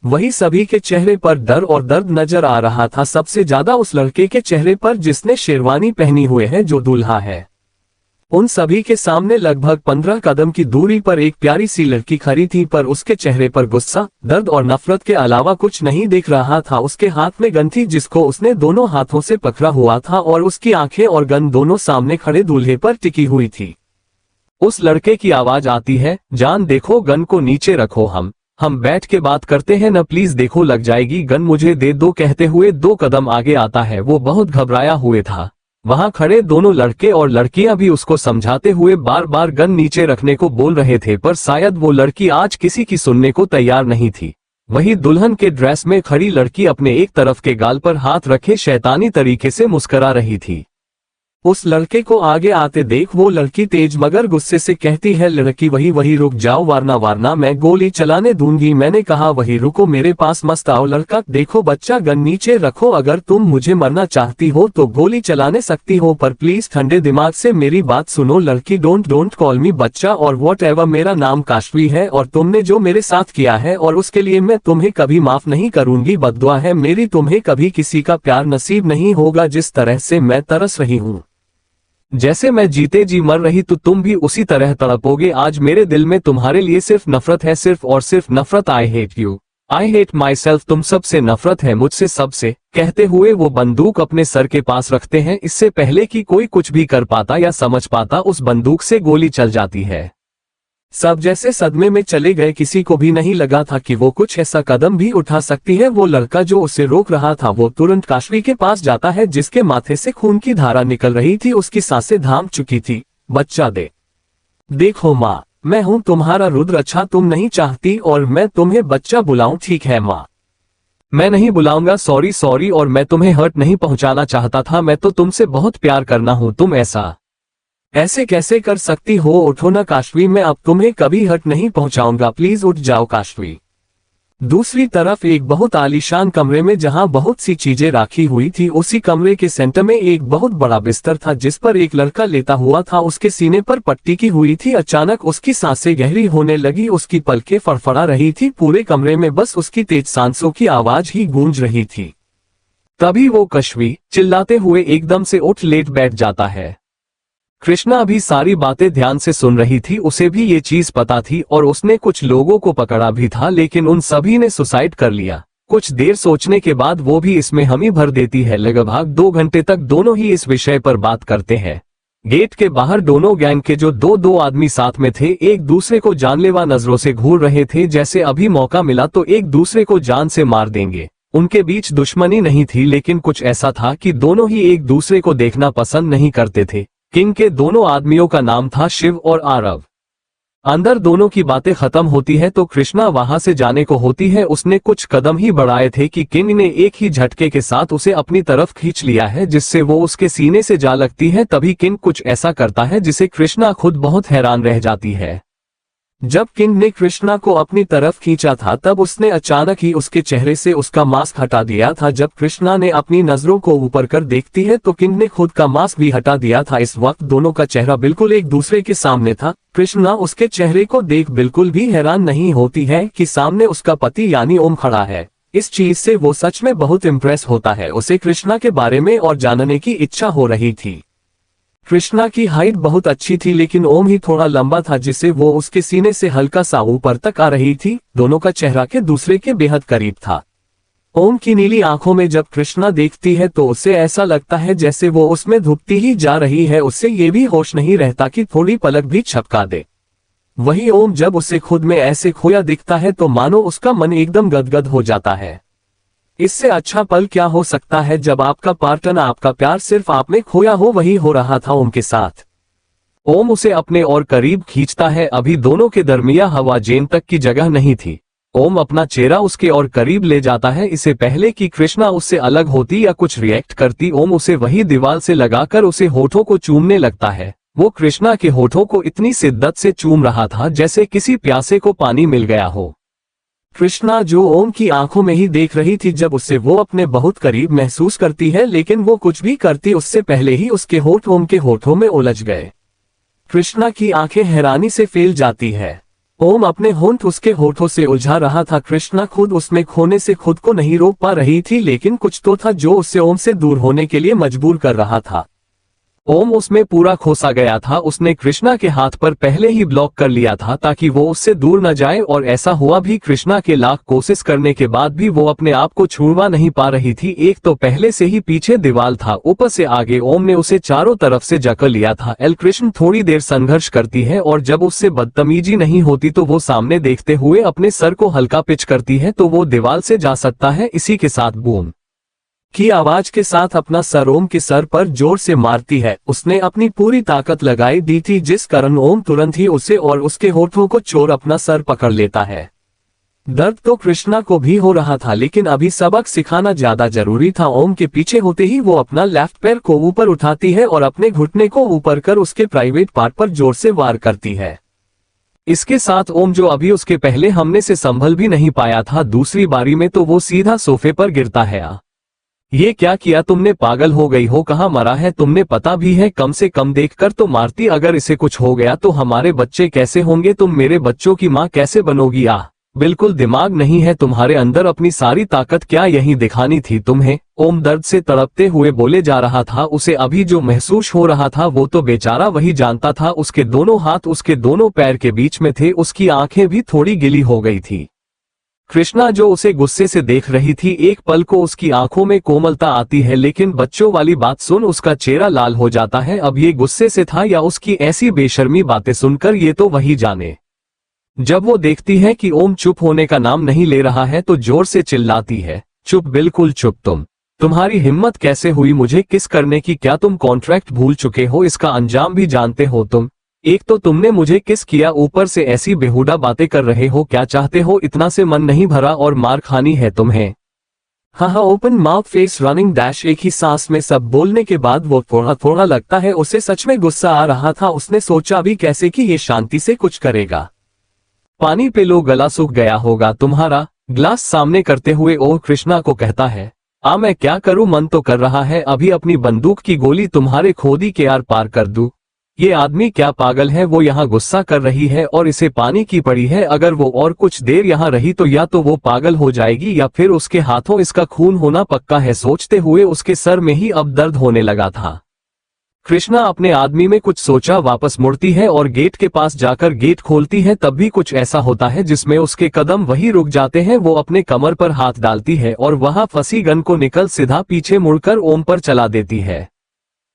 Speaker 2: वही सभी के चेहरे पर डर और दर्द नजर आ रहा था, सबसे ज्यादा उस लड़के के चेहरे पर जिसने शेरवानी पहनी हुई है जो दूल्हा है। उन सभी के सामने लगभग 15 कदम की दूरी पर एक प्यारी सी लड़की खड़ी थी, पर उसके चेहरे पर गुस्सा, दर्द और नफरत के अलावा कुछ नहीं दिख रहा था। उसके हाथ में गन थी जिसको उसने दोनों हाथों से पकड़ा हुआ था और उसकी आंखें और गन दोनों सामने खड़े दूल्हे पर टिकी हुई थी। उस लड़के की आवाज आती है, जान देखो, गन को नीचे रखो, हम बैठ के बात करते हैं न, प्लीज देखो लग जाएगी, गन मुझे दे दो। कहते हुए 2 कदम आगे आता है। वो बहुत घबराया हुए था। वहां खड़े दोनों लड़के और लड़कियां भी उसको समझाते हुए बार बार गन नीचे रखने को बोल रहे थे, पर शायद वो लड़की आज किसी की सुनने को तैयार नहीं थी। वही दुल्हन के ड्रेस में खड़ी लड़की अपने एक तरफ के गाल पर हाथ रखे शैतानी तरीके से मुस्कुरा रही थी। उस लड़के को आगे आते देख वो लड़की तेज मगर गुस्से से कहती है, लड़की वही रुक जाओ वरना मैं गोली चलाने दूंगी। मैंने कहा वही रुको, मेरे पास मत आओ। लड़का, देखो बच्चा, गन नीचे रखो, अगर तुम मुझे मरना चाहती हो तो गोली चलाने सकती हो, पर प्लीज ठंडे दिमाग से मेरी बात सुनो। लड़की, डोंट कॉल मी बच्चा और वॉट एवर, मेरा नाम काशवी है और तुमने जो मेरे साथ किया है और उसके लिए मैं तुम्हें कभी माफ नहीं करूंगी। बद्दुआ है मेरी, तुम्हें कभी किसी का प्यार नसीब नहीं होगा। जिस तरह से मैं तरस रही हूँ, जैसे मैं जीते जी मर रही, तो तुम भी उसी तरह तड़पोगे। आज मेरे दिल में तुम्हारे लिए सिर्फ नफरत है, सिर्फ और सिर्फ नफरत। I hate you, I hate my self. तुम सबसे नफरत है, मुझसे, सबसे। कहते हुए वो बंदूक अपने सर के पास रखते हैं। इससे पहले कि कोई कुछ भी कर पाता या समझ पाता, उस बंदूक से गोली चल जाती है। सब जैसे सदमे में चले गए। किसी को भी नहीं लगा था कि वो कुछ ऐसा कदम भी उठा सकती है। वो लड़का जो उसे रोक रहा था वो तुरंत काशवी के पास जाता है जिसके माथे से खून की धारा निकल रही थी। उसकी सांसें थाम चुकी थी। बच्चा दे, देखो माँ, मैं हूँ तुम्हारा रुद्र। अच्छा तुम नहीं चाहती और मैं तुम्हें बच्चा बुलाऊं? ठीक है माँ, मैं नहीं बुलाऊंगा। सॉरी और मैं तुम्हें हर्ट नहीं पहुंचाना चाहता था। मैं तो तुमसे बहुत प्यार करना हूँ। तुम ऐसे कैसे कर सकती हो? उठो ना काशवी, मैं अब तुम्हें कभी हर्ट नहीं पहुंचाऊंगा। प्लीज उठ जाओ काशवी। दूसरी तरफ एक बहुत आलीशान कमरे में जहां बहुत सी चीजें राखी हुई थी, उसी कमरे के सेंटर में एक बहुत बड़ा बिस्तर था जिस पर एक लड़का लेटा हुआ था। उसके सीने पर पट्टी की हुई थी। अचानक उसकी सांसें गहरी होने लगी, उसकी पलकें फड़फड़ा रही थी। पूरे कमरे में बस उसकी तेज सांसों की आवाज ही गूंज रही थी। तभी वो काशवी चिल्लाते हुए एकदम से उठ लेट बैठ जाता है। कृष्णा अभी सारी बातें ध्यान से सुन रही थी। उसे भी ये चीज पता थी और उसने कुछ लोगों को पकड़ा भी था, लेकिन उन सभी ने सुसाइड कर लिया। कुछ देर सोचने के बाद वो भी इसमें हामी भर देती है। लगभग 2 घंटे तक दोनों ही इस विषय पर बात करते हैं। गेट के बाहर दोनों गैंग के जो दो आदमी साथ में थे एक दूसरे को जानलेवा नजरों से घूर रहे थे, जैसे अभी मौका मिला तो एक दूसरे को जान से मार देंगे। उनके बीच दुश्मनी नहीं थी, लेकिन कुछ ऐसा था कि दोनों ही एक दूसरे को देखना पसंद नहीं करते थे। किंग के दोनों आदमियों का नाम था शिव और आरव। अंदर दोनों की बातें खत्म होती है तो कृष्णा वहां से जाने को होती है। उसने कुछ कदम ही बढ़ाए थे कि किंग ने एक ही झटके के साथ उसे अपनी तरफ खींच लिया है, जिससे वो उसके सीने से जा लगती है। तभी किंग कुछ ऐसा करता है जिसे कृष्णा खुद बहुत हैरान रह जाती है। जब किंग ने कृष्णा को अपनी तरफ खींचा था तब उसने अचानक ही उसके चेहरे से उसका मास्क हटा दिया था। जब कृष्णा ने अपनी नजरों को ऊपर कर देखती है तो किंग ने खुद का मास्क भी हटा दिया था। इस वक्त दोनों का चेहरा बिल्कुल एक दूसरे के सामने था। कृष्णा उसके चेहरे को देख बिल्कुल भी हैरान नहीं होती है कि सामने उसका पति यानी ओम खड़ा है। इस चीज से वो सच में बहुत इम्प्रेस होता है। उसे कृष्णा के बारे में और जानने की इच्छा हो रही थी। कृष्णा की हाइट बहुत अच्छी थी, लेकिन ओम ही थोड़ा लंबा था, जिससे वो उसके सीने से हल्का सा ऊपर तक आ रही थी। दोनों का चेहरा के दूसरे के बेहद करीब था। ओम की नीली आंखों में जब कृष्णा देखती है तो उसे ऐसा लगता है जैसे वो उसमें धुपती ही जा रही है। उससे ये भी होश नहीं रहता कि थोड़ी पलक भी झपका दे। वही ओम जब उसे खुद में ऐसे खोया दिखता है तो मानो उसका मन एकदम गदगद हो जाता है। इससे अच्छा पल क्या हो सकता है जब आपका पार्टनर, आपका प्यार सिर्फ आप में खोया हो। वही हो रहा था ओम के साथ। ओम उसे अपने और करीब खींचता है। अभी दोनों के दरमिया हवा जेन तक की जगह नहीं थी। ओम अपना चेहरा उसके और करीब ले जाता है। इससे पहले कि कृष्णा उससे अलग होती या कुछ रिएक्ट करती, ओम उसे वही दीवार से लगाकर उसे होठों को चूमने लगता है। वो कृष्णा के होठों को इतनी शिद्दत से चूम रहा था जैसे किसी प्यासे को पानी मिल गया हो। कृष्णा जो ओम की आंखों में ही देख रही थी, जब उसे वो अपने बहुत करीब महसूस करती है, लेकिन वो कुछ भी करती उससे पहले ही उसके होठ ओम के होठों में उलझ गए। कृष्णा की आंखें हैरानी से फैल जाती है। ओम अपने होंठ उसके होठों से उलझा रहा था। कृष्णा खुद उसमें खोने से खुद को नहीं रोक पा रही थी, लेकिन कुछ तो था जो उसे ओम से दूर होने के लिए मजबूर कर रहा था। ओम उसमें पूरा खोसा गया था। उसने कृष्णा के हाथ पर पहले ही ब्लॉक कर लिया था ताकि वो उससे दूर न जाए, और ऐसा हुआ भी। कृष्णा के लाख कोशिश करने के बाद भी वो अपने आप को छुड़वा नहीं पा रही थी। एक तो पहले से ही पीछे दीवार था, ऊपर से आगे ओम ने उसे चारों तरफ से जकड़ लिया था। कृष्ण थोड़ी देर संघर्ष करती है और जब उससे बदतमीजी नहीं होती तो वो सामने देखते हुए अपने सर को हल्का पिच करती है तो वो दीवार से जा सकता है। इसी के साथ बूम की आवाज के साथ अपना सर ओम के सर पर जोर से मारती है। उसने अपनी पूरी ताकत लगाई दी थी, जिस कारण ओम तुरंत ही उसे और उसके होठों को चोर अपना सर पकड़ लेता है। दर्द तो कृष्णा को भी हो रहा था, लेकिन अभी सबक सिखाना ज्यादा जरूरी था। ओम के पीछे होते ही वो अपना लेफ्ट पैर को ऊपर उठाती है और अपने घुटने को ऊपर कर उसके प्राइवेट पार्ट पर जोर से वार करती है। इसके साथ ओम, जो अभी उसके पहले हमले से संभल भी नहीं पाया था, दूसरी बारी में तो वो सीधा सोफे पर गिरता है। ये क्या किया तुमने? पागल हो गई हो? कहाँ मरा है? तुमने पता भी है? कम से कम देखकर तो मारती। अगर इसे कुछ हो गया तो हमारे बच्चे कैसे होंगे? तुम मेरे बच्चों की माँ कैसे बनोगी? बिल्कुल दिमाग नहीं है तुम्हारे अंदर? अपनी सारी ताकत क्या यही दिखानी थी तुम्हें? ओम दर्द से तड़पते हुए बोले जा रहा था। उसे अभी जो महसूस हो रहा था वो तो बेचारा वही जानता था। उसके दोनों हाथ उसके दोनों पैर के बीच में थे। उसकी आंखें भी थोड़ी गिली हो गई थी। कृष्णा जो उसे गुस्से से देख रही थी, एक पल को उसकी आंखों में कोमलता आती है, लेकिन बच्चों वाली बात सुन उसका चेहरा लाल हो जाता है। अब ये गुस्से से था या उसकी ऐसी बेशर्मी बातें सुनकर, ये तो वही जाने। जब वो देखती है कि ओम चुप होने का नाम नहीं ले रहा है तो जोर से चिल्लाती है, चुप, बिल्कुल चुप। तुम्हारी हिम्मत कैसे हुई मुझे किस करने की? क्या तुम कॉन्ट्रैक्ट भूल चुके हो? इसका अंजाम भी जानते हो तुम? एक तो तुमने मुझे किस किया, ऊपर से ऐसी बेहुदा बातें कर रहे हो। क्या चाहते हो? इतना से मन नहीं भरा और मार खानी है तुम्हें? हाँ, open mouth face running dash. एक ही सांस में सब बोलने के बाद वो थोड़ा थोड़ा लगता है उसे सच में गुस्सा आ रहा था। उसने सोचा भी कैसे कि ये शांति से कुछ करेगा। पानी पे लो, गला सूख गया होगा तुम्हारा। ग्लास सामने करते हुए ओह कृष्णा को कहता है, मैं क्या करूं? मन तो कर रहा है अभी अपनी बंदूक की गोली तुम्हारे खोदी के आर पार कर दूं। ये आदमी क्या पागल है? वो यहाँ गुस्सा कर रही है और इसे पानी की पड़ी है। अगर वो और कुछ देर यहाँ रही तो या तो वो पागल हो जाएगी या फिर उसके हाथों इसका खून होना पक्का है। सोचते हुए उसके सर में ही अब दर्द होने लगा था। कृष्णा अपने आदमी में कुछ सोचा वापस मुड़ती है और गेट के पास जाकर गेट खोलती है। तब भी कुछ ऐसा होता है जिसमें उसके कदम वही रुक जाते हैं। वो अपने कमर पर हाथ डालती है और वहां फंसी गन को निकल सीधा पीछे मुड़कर ओम पर चला देती है।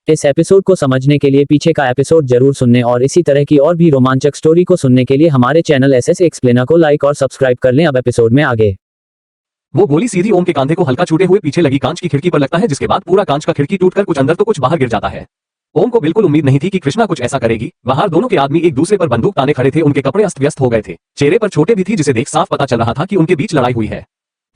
Speaker 3: इस एपिसोड को समझने के लिए पीछे का एपिसोड जरूर सुनने और इसी तरह की और भी रोमांचक स्टोरी को सुनने के लिए हमारे चैनल एसएस एक्सप्लेनर को लाइक और सब्सक्राइब कर लें। अब एपिसोड में आगे।
Speaker 2: वो गोली सीधी ओम के कंधे को हल्का छूटे हुए पीछे लगी कांच की खिड़की पर लगता है, जिसके बाद पूरा कांच का खिड़की टूटकर कुछ अंदर तो कुछ बाहर गिर जाता है। ओम को बिल्कुल उम्मीद नहीं थी कि कृष्णा कुछ ऐसा करेगी। बाहर दोनों के आदमी एक दूसरे पर बंदूक ताने खड़े थे। उनके कपड़े अस्त व्यस्त हो गए थे, चेहरे पर छोटे भी थी, जिसे देख साफ पता चल रहा था कि उनके बीच लड़ाई हुई है।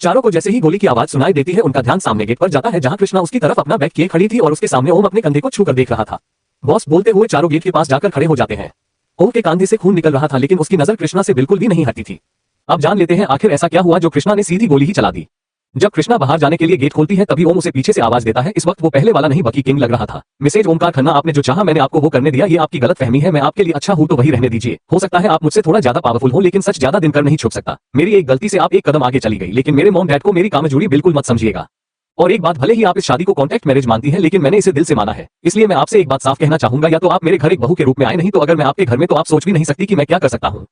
Speaker 2: चारों को जैसे ही गोली की आवाज सुनाई देती है, उनका ध्यान सामने गेट पर जाता है, जहां कृष्णा उसकी तरफ अपना बैग किए खड़ी थी और उसके सामने ओम अपने कंधे को छूकर देख रहा था। बॉस बोलते हुए चारों गेट के पास जाकर खड़े हो जाते हैं। ओम के कंधे से खून निकल रहा था, लेकिन उसकी नजर कृष्णा से बिल्कुल भी नहीं हटती थी। अब जान लेते हैं आखिर ऐसा क्या हुआ जो कृष्णा ने सीधी गोली ही चला दी। जब कृष्णा बाहर जाने के लिए गेट खोलती है, तभी ओम उसे पीछे से आवाज देता है। इस वक्त वो पहले वाला नहीं बल्कि किंग लग रहा था। मैसेज ओमकार खन्ना, आपने जो चाहा मैंने आपको वो करने दिया। ये आपकी गलतफहमी है। मैं आपके लिए अच्छा हूं तो वही रहने दीजिए। हो सकता है आप मुझसे थोड़ा ज्यादा पावरफुल हो, लेकिन सच ज्यादा दिन कर नहीं छुप सकता। मेरी एक गलती से आप एक कदम आगे चली गई, लेकिन मेरे मॉम डैड को मेरी कामजोरी बिल्कुल मत समझिएगा। और एक बात, भले ही आप इस शादी को कॉन्ट्रैक्ट मैरिज मानती है, लेकिन मैंने इसे दिल से माना है। इसलिए मैं आपसे एक बात साफ कहना चाहूंगा, या तो आप मेरे घर एक बहू के रूप में आए, नहीं तो अगर मैं आपके घर में तो आप सोच भी नहीं सकती कि मैं क्या कर सकता हूँ।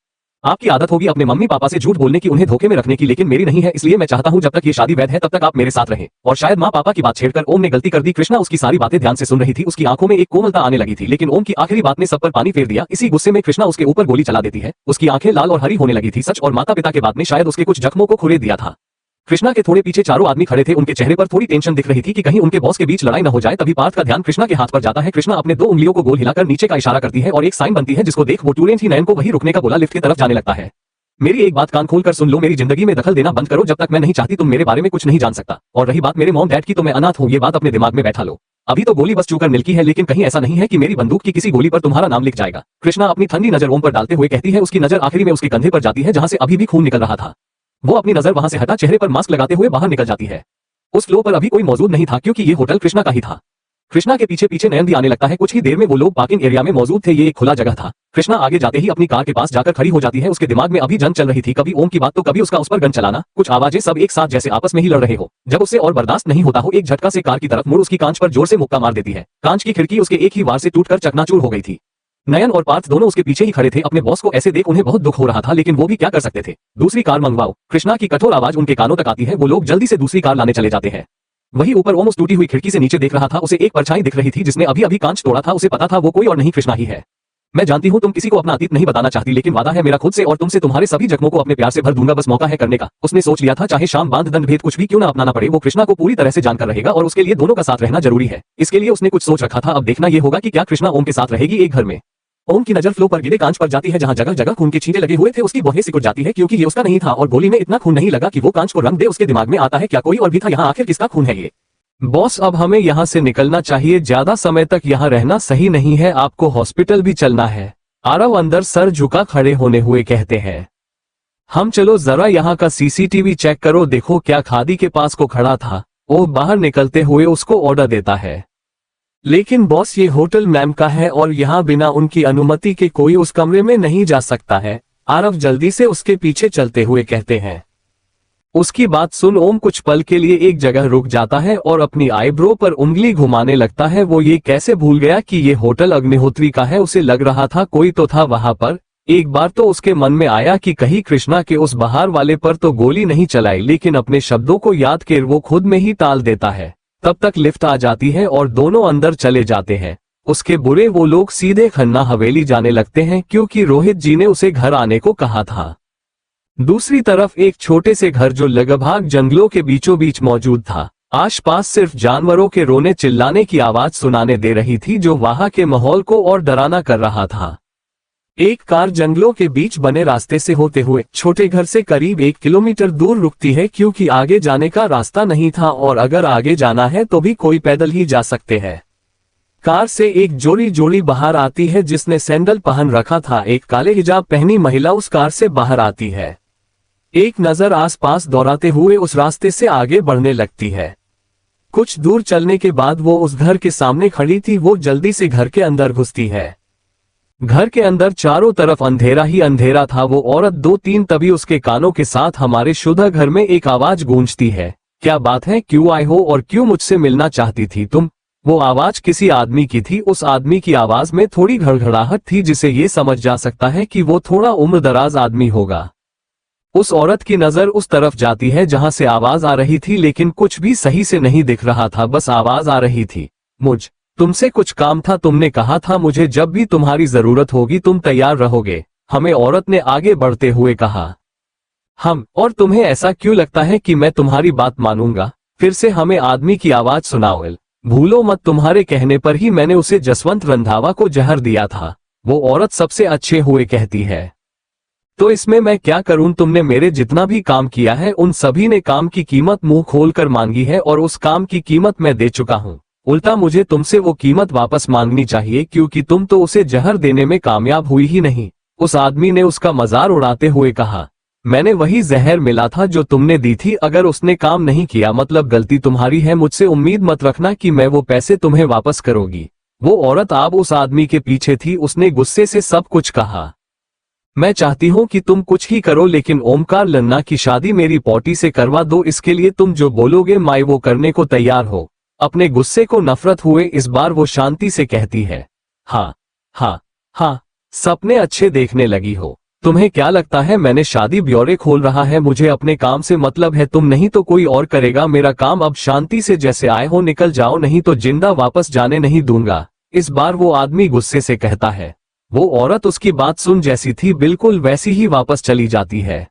Speaker 2: आपकी आदत होगी अपने मम्मी पापा से झूठ बोलने की, उन्हें धोखे में रखने की, लेकिन मेरी नहीं है। इसलिए मैं चाहता हूं जब तक ये शादी वैध है तब तक आप मेरे साथ रहें। और शायद माँ पापा की बात छेड़कर ओम ने गलती कर दी। कृष्णा उसकी सारी बातें ध्यान से सुन रही थी। उसकी आंखों में एक कोमलता आने लगी थी, लेकिन ओम की आखिरी बात ने सब पर पानी फेर दिया। इसी गुस्से में कृष्णा उसके ऊपर गोली चला देती है। उसकी आंखें लाल और हरी होने लगी थी। सच और माता पिता के बाद ने शायद उसके कुछ जख्मों को खुरेद दिया था। कृष्णा के थोड़े पीछे चारों आदमी खड़े थे। उनके चेहरे पर थोड़ी टेंशन दिख रही थी कि कहीं उनके बॉस के बीच लड़ाई न हो जाए। तभी पार्थ का ध्यान कृष्णा के हाथ पर जाता है। कृष्णा अपने 2 उंगलियों को गोल हिलाकर नीचे का इशारा करती है और एक साइन बनती है, जिसको देख वो तुरंत ही नयन को वही रुकने का बोला लिफ्ट की तरफ जाने लगता है। मेरी एक बात कान खोलकर सुन लो, मेरी जिंदगी में दखल देना बंद करो। जब तक मैं नहीं चाहती तुम मेरे बारे में कुछ नहीं जान सकता। और रही बात मेरे मॉम डैड की, तो मैं अनाथ हूँ। ये बात अपने दिमाग में बैठा लो। अभी तो गोली बस चूकर मिलकी है, लेकिन कहीं ऐसा नहीं है कि मेरी बंदूक की किसी गोली पर तुम्हारा नाम लिख जाएगा। कृष्णा अपनी ठंडी नजर ओम पर डालते हुए कहती है। उसकी नजर आखिरी में उसके कंधे पर जाती है, जहां से अभी भी खून निकल रहा था। वो अपनी नजर वहां से हटा चेहरे पर मास्क लगाते हुए बाहर निकल जाती है। उस फ्लोर पर अभी कोई मौजूद नहीं था, क्योंकि ये होटल कृष्णा का ही था। कृष्णा के पीछे पीछे नयन भी आने लगता है। कुछ ही देर में वो लोग पार्किंग एरिया में मौजूद थे। ये एक खुला जगह था। कृष्णा आगे जाते ही अपनी कार के पास जाकर खड़ी हो जाती है। उसके दिमाग में अभी जंग चल रही थी, कभी ओम की बात तो कभी उसका उस पर गन चलाना। कुछ आवाजें सब एक साथ जैसे आपस में ही लड़ रहे हो। जब उससे और बर्दाश्त नहीं होता हो, एक झटका से कार की तरफ मुड़ उसकी कांच पर जोर से मुक्का मार देती है। कांच की खिड़की उसके एक ही वार से टूटकर चकनाचूर हो गई थी। नयन और पार्थ दोनों उसके पीछे ही खड़े थे। अपने बॉस को ऐसे देख उन्हें बहुत दुख हो रहा था, लेकिन वो भी क्या कर सकते थे। दूसरी कार मंगवाओ। कृष्णा की कठोर आवाज उनके कानों तक आती है। वो लोग जल्दी से दूसरी कार लाने चले जाते हैं। वही ऊपर ओम उस टूटी हुई खिड़की से नीचे देख रहा था। उसे एक परछाई दिख रही थी, जिसने अभी अभी कांच तोड़ा था। उसे पता था वो कोई और नहीं कृष्णा ही है। मैं जानती हूँ तुम किसी को अपना अतीत नहीं बताना चाहती, लेकिन वादा है मेरा खुद से और तुमसे, तुम्हारे सभी जख्मों को अपने प्यार से भर दूंगा। बस मौका है करने का। उसने सोच लिया था, चाहे शाम बांध दंड भेद कुछ भी क्यों ना अपनाना पड़े, वो कृष्णा को पूरी तरह से जानकर रहेगा और उसके लिए दोनों का साथ रहना जरूरी है। इसके लिए उसने कुछ सोच रखा था। अब देखना यह होगा कि क्या कृष्णा ओम के साथ रहेगी एक घर में। ओम की नजर फ्लो पर गिरे कांच पर जाती है, जहां जगह जगह खून के छींटे लगे हुए थे। उसकी भौहें सिकुड़ जाती है, क्योंकि ये उसका नहीं था और गोली में इतना खून नहीं लगा कि वो कांच को रंग दे। उसके दिमाग में आता है, क्या कोई और भी था यहाँ? आखिर किसका खून है ये? बॉस, अब हमें यहाँ से निकलना चाहिए। ज्यादा समय तक यहाँ रहना सही नहीं है। आपको हॉस्पिटल भी चलना है। आरव अंदर सर झुका खड़े होने हुए कहते हैं। हम चलो जरा यहाँ का सीसीटीवी चेक करो, देखो क्या खादी के पास को खड़ा था। वो बाहर निकलते हुए उसको ऑर्डर देता है। लेकिन बॉस, ये होटल मैम का है और यहाँ बिना उनकी अनुमति के कोई उस कमरे में नहीं जा सकता है। आरव जल्दी से उसके पीछे चलते हुए कहते हैं। उसकी बात सुन ओम कुछ पल के लिए एक जगह रुक जाता है और अपनी आईब्रो पर उंगली घुमाने लगता है। वो ये कैसे भूल गया कि ये होटल अग्निहोत्री का है? उसे लग रहा था कोई तो था वहां पर। एक बार तो उसके मन में आया कि कहीं कृष्णा के उस बाहर वाले पर तो गोली नहीं चलाई, लेकिन अपने शब्दों को याद कर वो खुद में ही टाल देता है। तब तक लिफ्ट आ जाती है और दोनों अंदर चले जाते हैं। उसके बुरे वो लोग सीधे खन्ना हवेली जाने लगते हैं, क्योंकि रोहित जी ने उसे घर आने को कहा था। दूसरी तरफ एक छोटे से घर जो लगभग जंगलों के बीचों बीच मौजूद था। आसपास सिर्फ जानवरों के रोने चिल्लाने की आवाज सुनाने दे रही थी, जो वहां के माहौल को और डरावना कर रहा था। एक कार जंगलों के बीच बने रास्ते से होते हुए छोटे घर से करीब 1 किलोमीटर दूर रुकती है, क्योंकि आगे जाने का रास्ता नहीं था और अगर आगे जाना है तो भी कोई पैदल ही जा सकते हैं। कार से एक जोड़ी बाहर आती है, जिसने सैंडल पहन रखा था। एक काले हिजाब पहनी महिला उस कार से बाहर आती है। एक नजर आसपास दौड़ाते हुए उस रास्ते से आगे बढ़ने लगती है। कुछ दूर चलने के बाद वो उस घर के सामने खड़ी थी। वो जल्दी से घर के अंदर घुसती है। घर के अंदर चारों तरफ अंधेरा ही अंधेरा था। वो औरत 2-3 तभी उसके कानों के साथ, हमारे शुद्ध घर में एक आवाज गूंजती है। क्या बात है, क्यों आए हो और क्यों मुझसे मिलना चाहती थी तुम? वो आवाज किसी आदमी की थी। उस आदमी की आवाज में थोड़ी घड़घड़ाहट थी जिसे ये समझ जा सकता है कि वो थोड़ा उम्रदराज आदमी होगा। उस औरत की नजर उस तरफ जाती है जहां से आवाज आ रही थी, लेकिन कुछ भी सही से नहीं दिख रहा था, बस आवाज आ रही थी। तुमसे कुछ काम था, तुमने कहा था मुझे जब भी तुम्हारी जरूरत होगी तुम तैयार रहोगे, हमें औरत ने आगे बढ़ते हुए कहा। और तुम्हें ऐसा क्यों लगता है कि मैं तुम्हारी बात मानूंगा? फिर से हमें आदमी की आवाज सुनाओ। भूलो मत, तुम्हारे कहने पर ही मैंने उसे जसवंत रंधावा को जहर दिया था, वो औरत सबसे अच्छे हुए कहती है। तो इसमें मैं क्या करूं? तुमने मेरे जितना भी काम किया है उन सभी ने काम की कीमत मुंह खोलकर मांगी है और उस काम की कीमत मैं दे चुका हूं। उल्टा मुझे तुमसे वो कीमत वापस मांगनी चाहिए क्योंकि तुम तो उसे जहर देने में कामयाब हुई ही नहीं। उस आदमी ने उसका मजाक उड़ाते हुए कहा, मैंने वही जहर मिला था जो तुमने दी थी। अगर उसने काम नहीं किया मतलब गलती तुम्हारी है। मुझसे उम्मीद मत रखना कि मैं वो पैसे तुम्हें वापस करूंगी। वो औरत अब उस आदमी के पीछे थी। उसने गुस्से से सब कुछ कहा, मैं चाहती हूँ कि तुम कुछ ही करो लेकिन ओमकार लन्ना की शादी मेरी पौटी से करवा दो। इसके लिए तुम जो बोलोगे मैं वो करने को तैयार हो। अपने गुस्से को नफरत हुए इस बार वो शांति से कहती है, हाँ, सपने अच्छे देखने लगी हो। तुम्हें क्या लगता है मैंने शादी ब्योरे खोल रहा है? मुझे अपने काम से मतलब है, तुम नहीं तो कोई और करेगा मेरा काम। अब शांति से जैसे आए हो निकल जाओ, नहीं तो जिंदा वापस जाने नहीं दूंगा। इस बार वो आदमी गुस्से से कहता है। वो औरत उसकी बात सुन जैसी थी बिल्कुल वैसी ही वापस चली जाती है।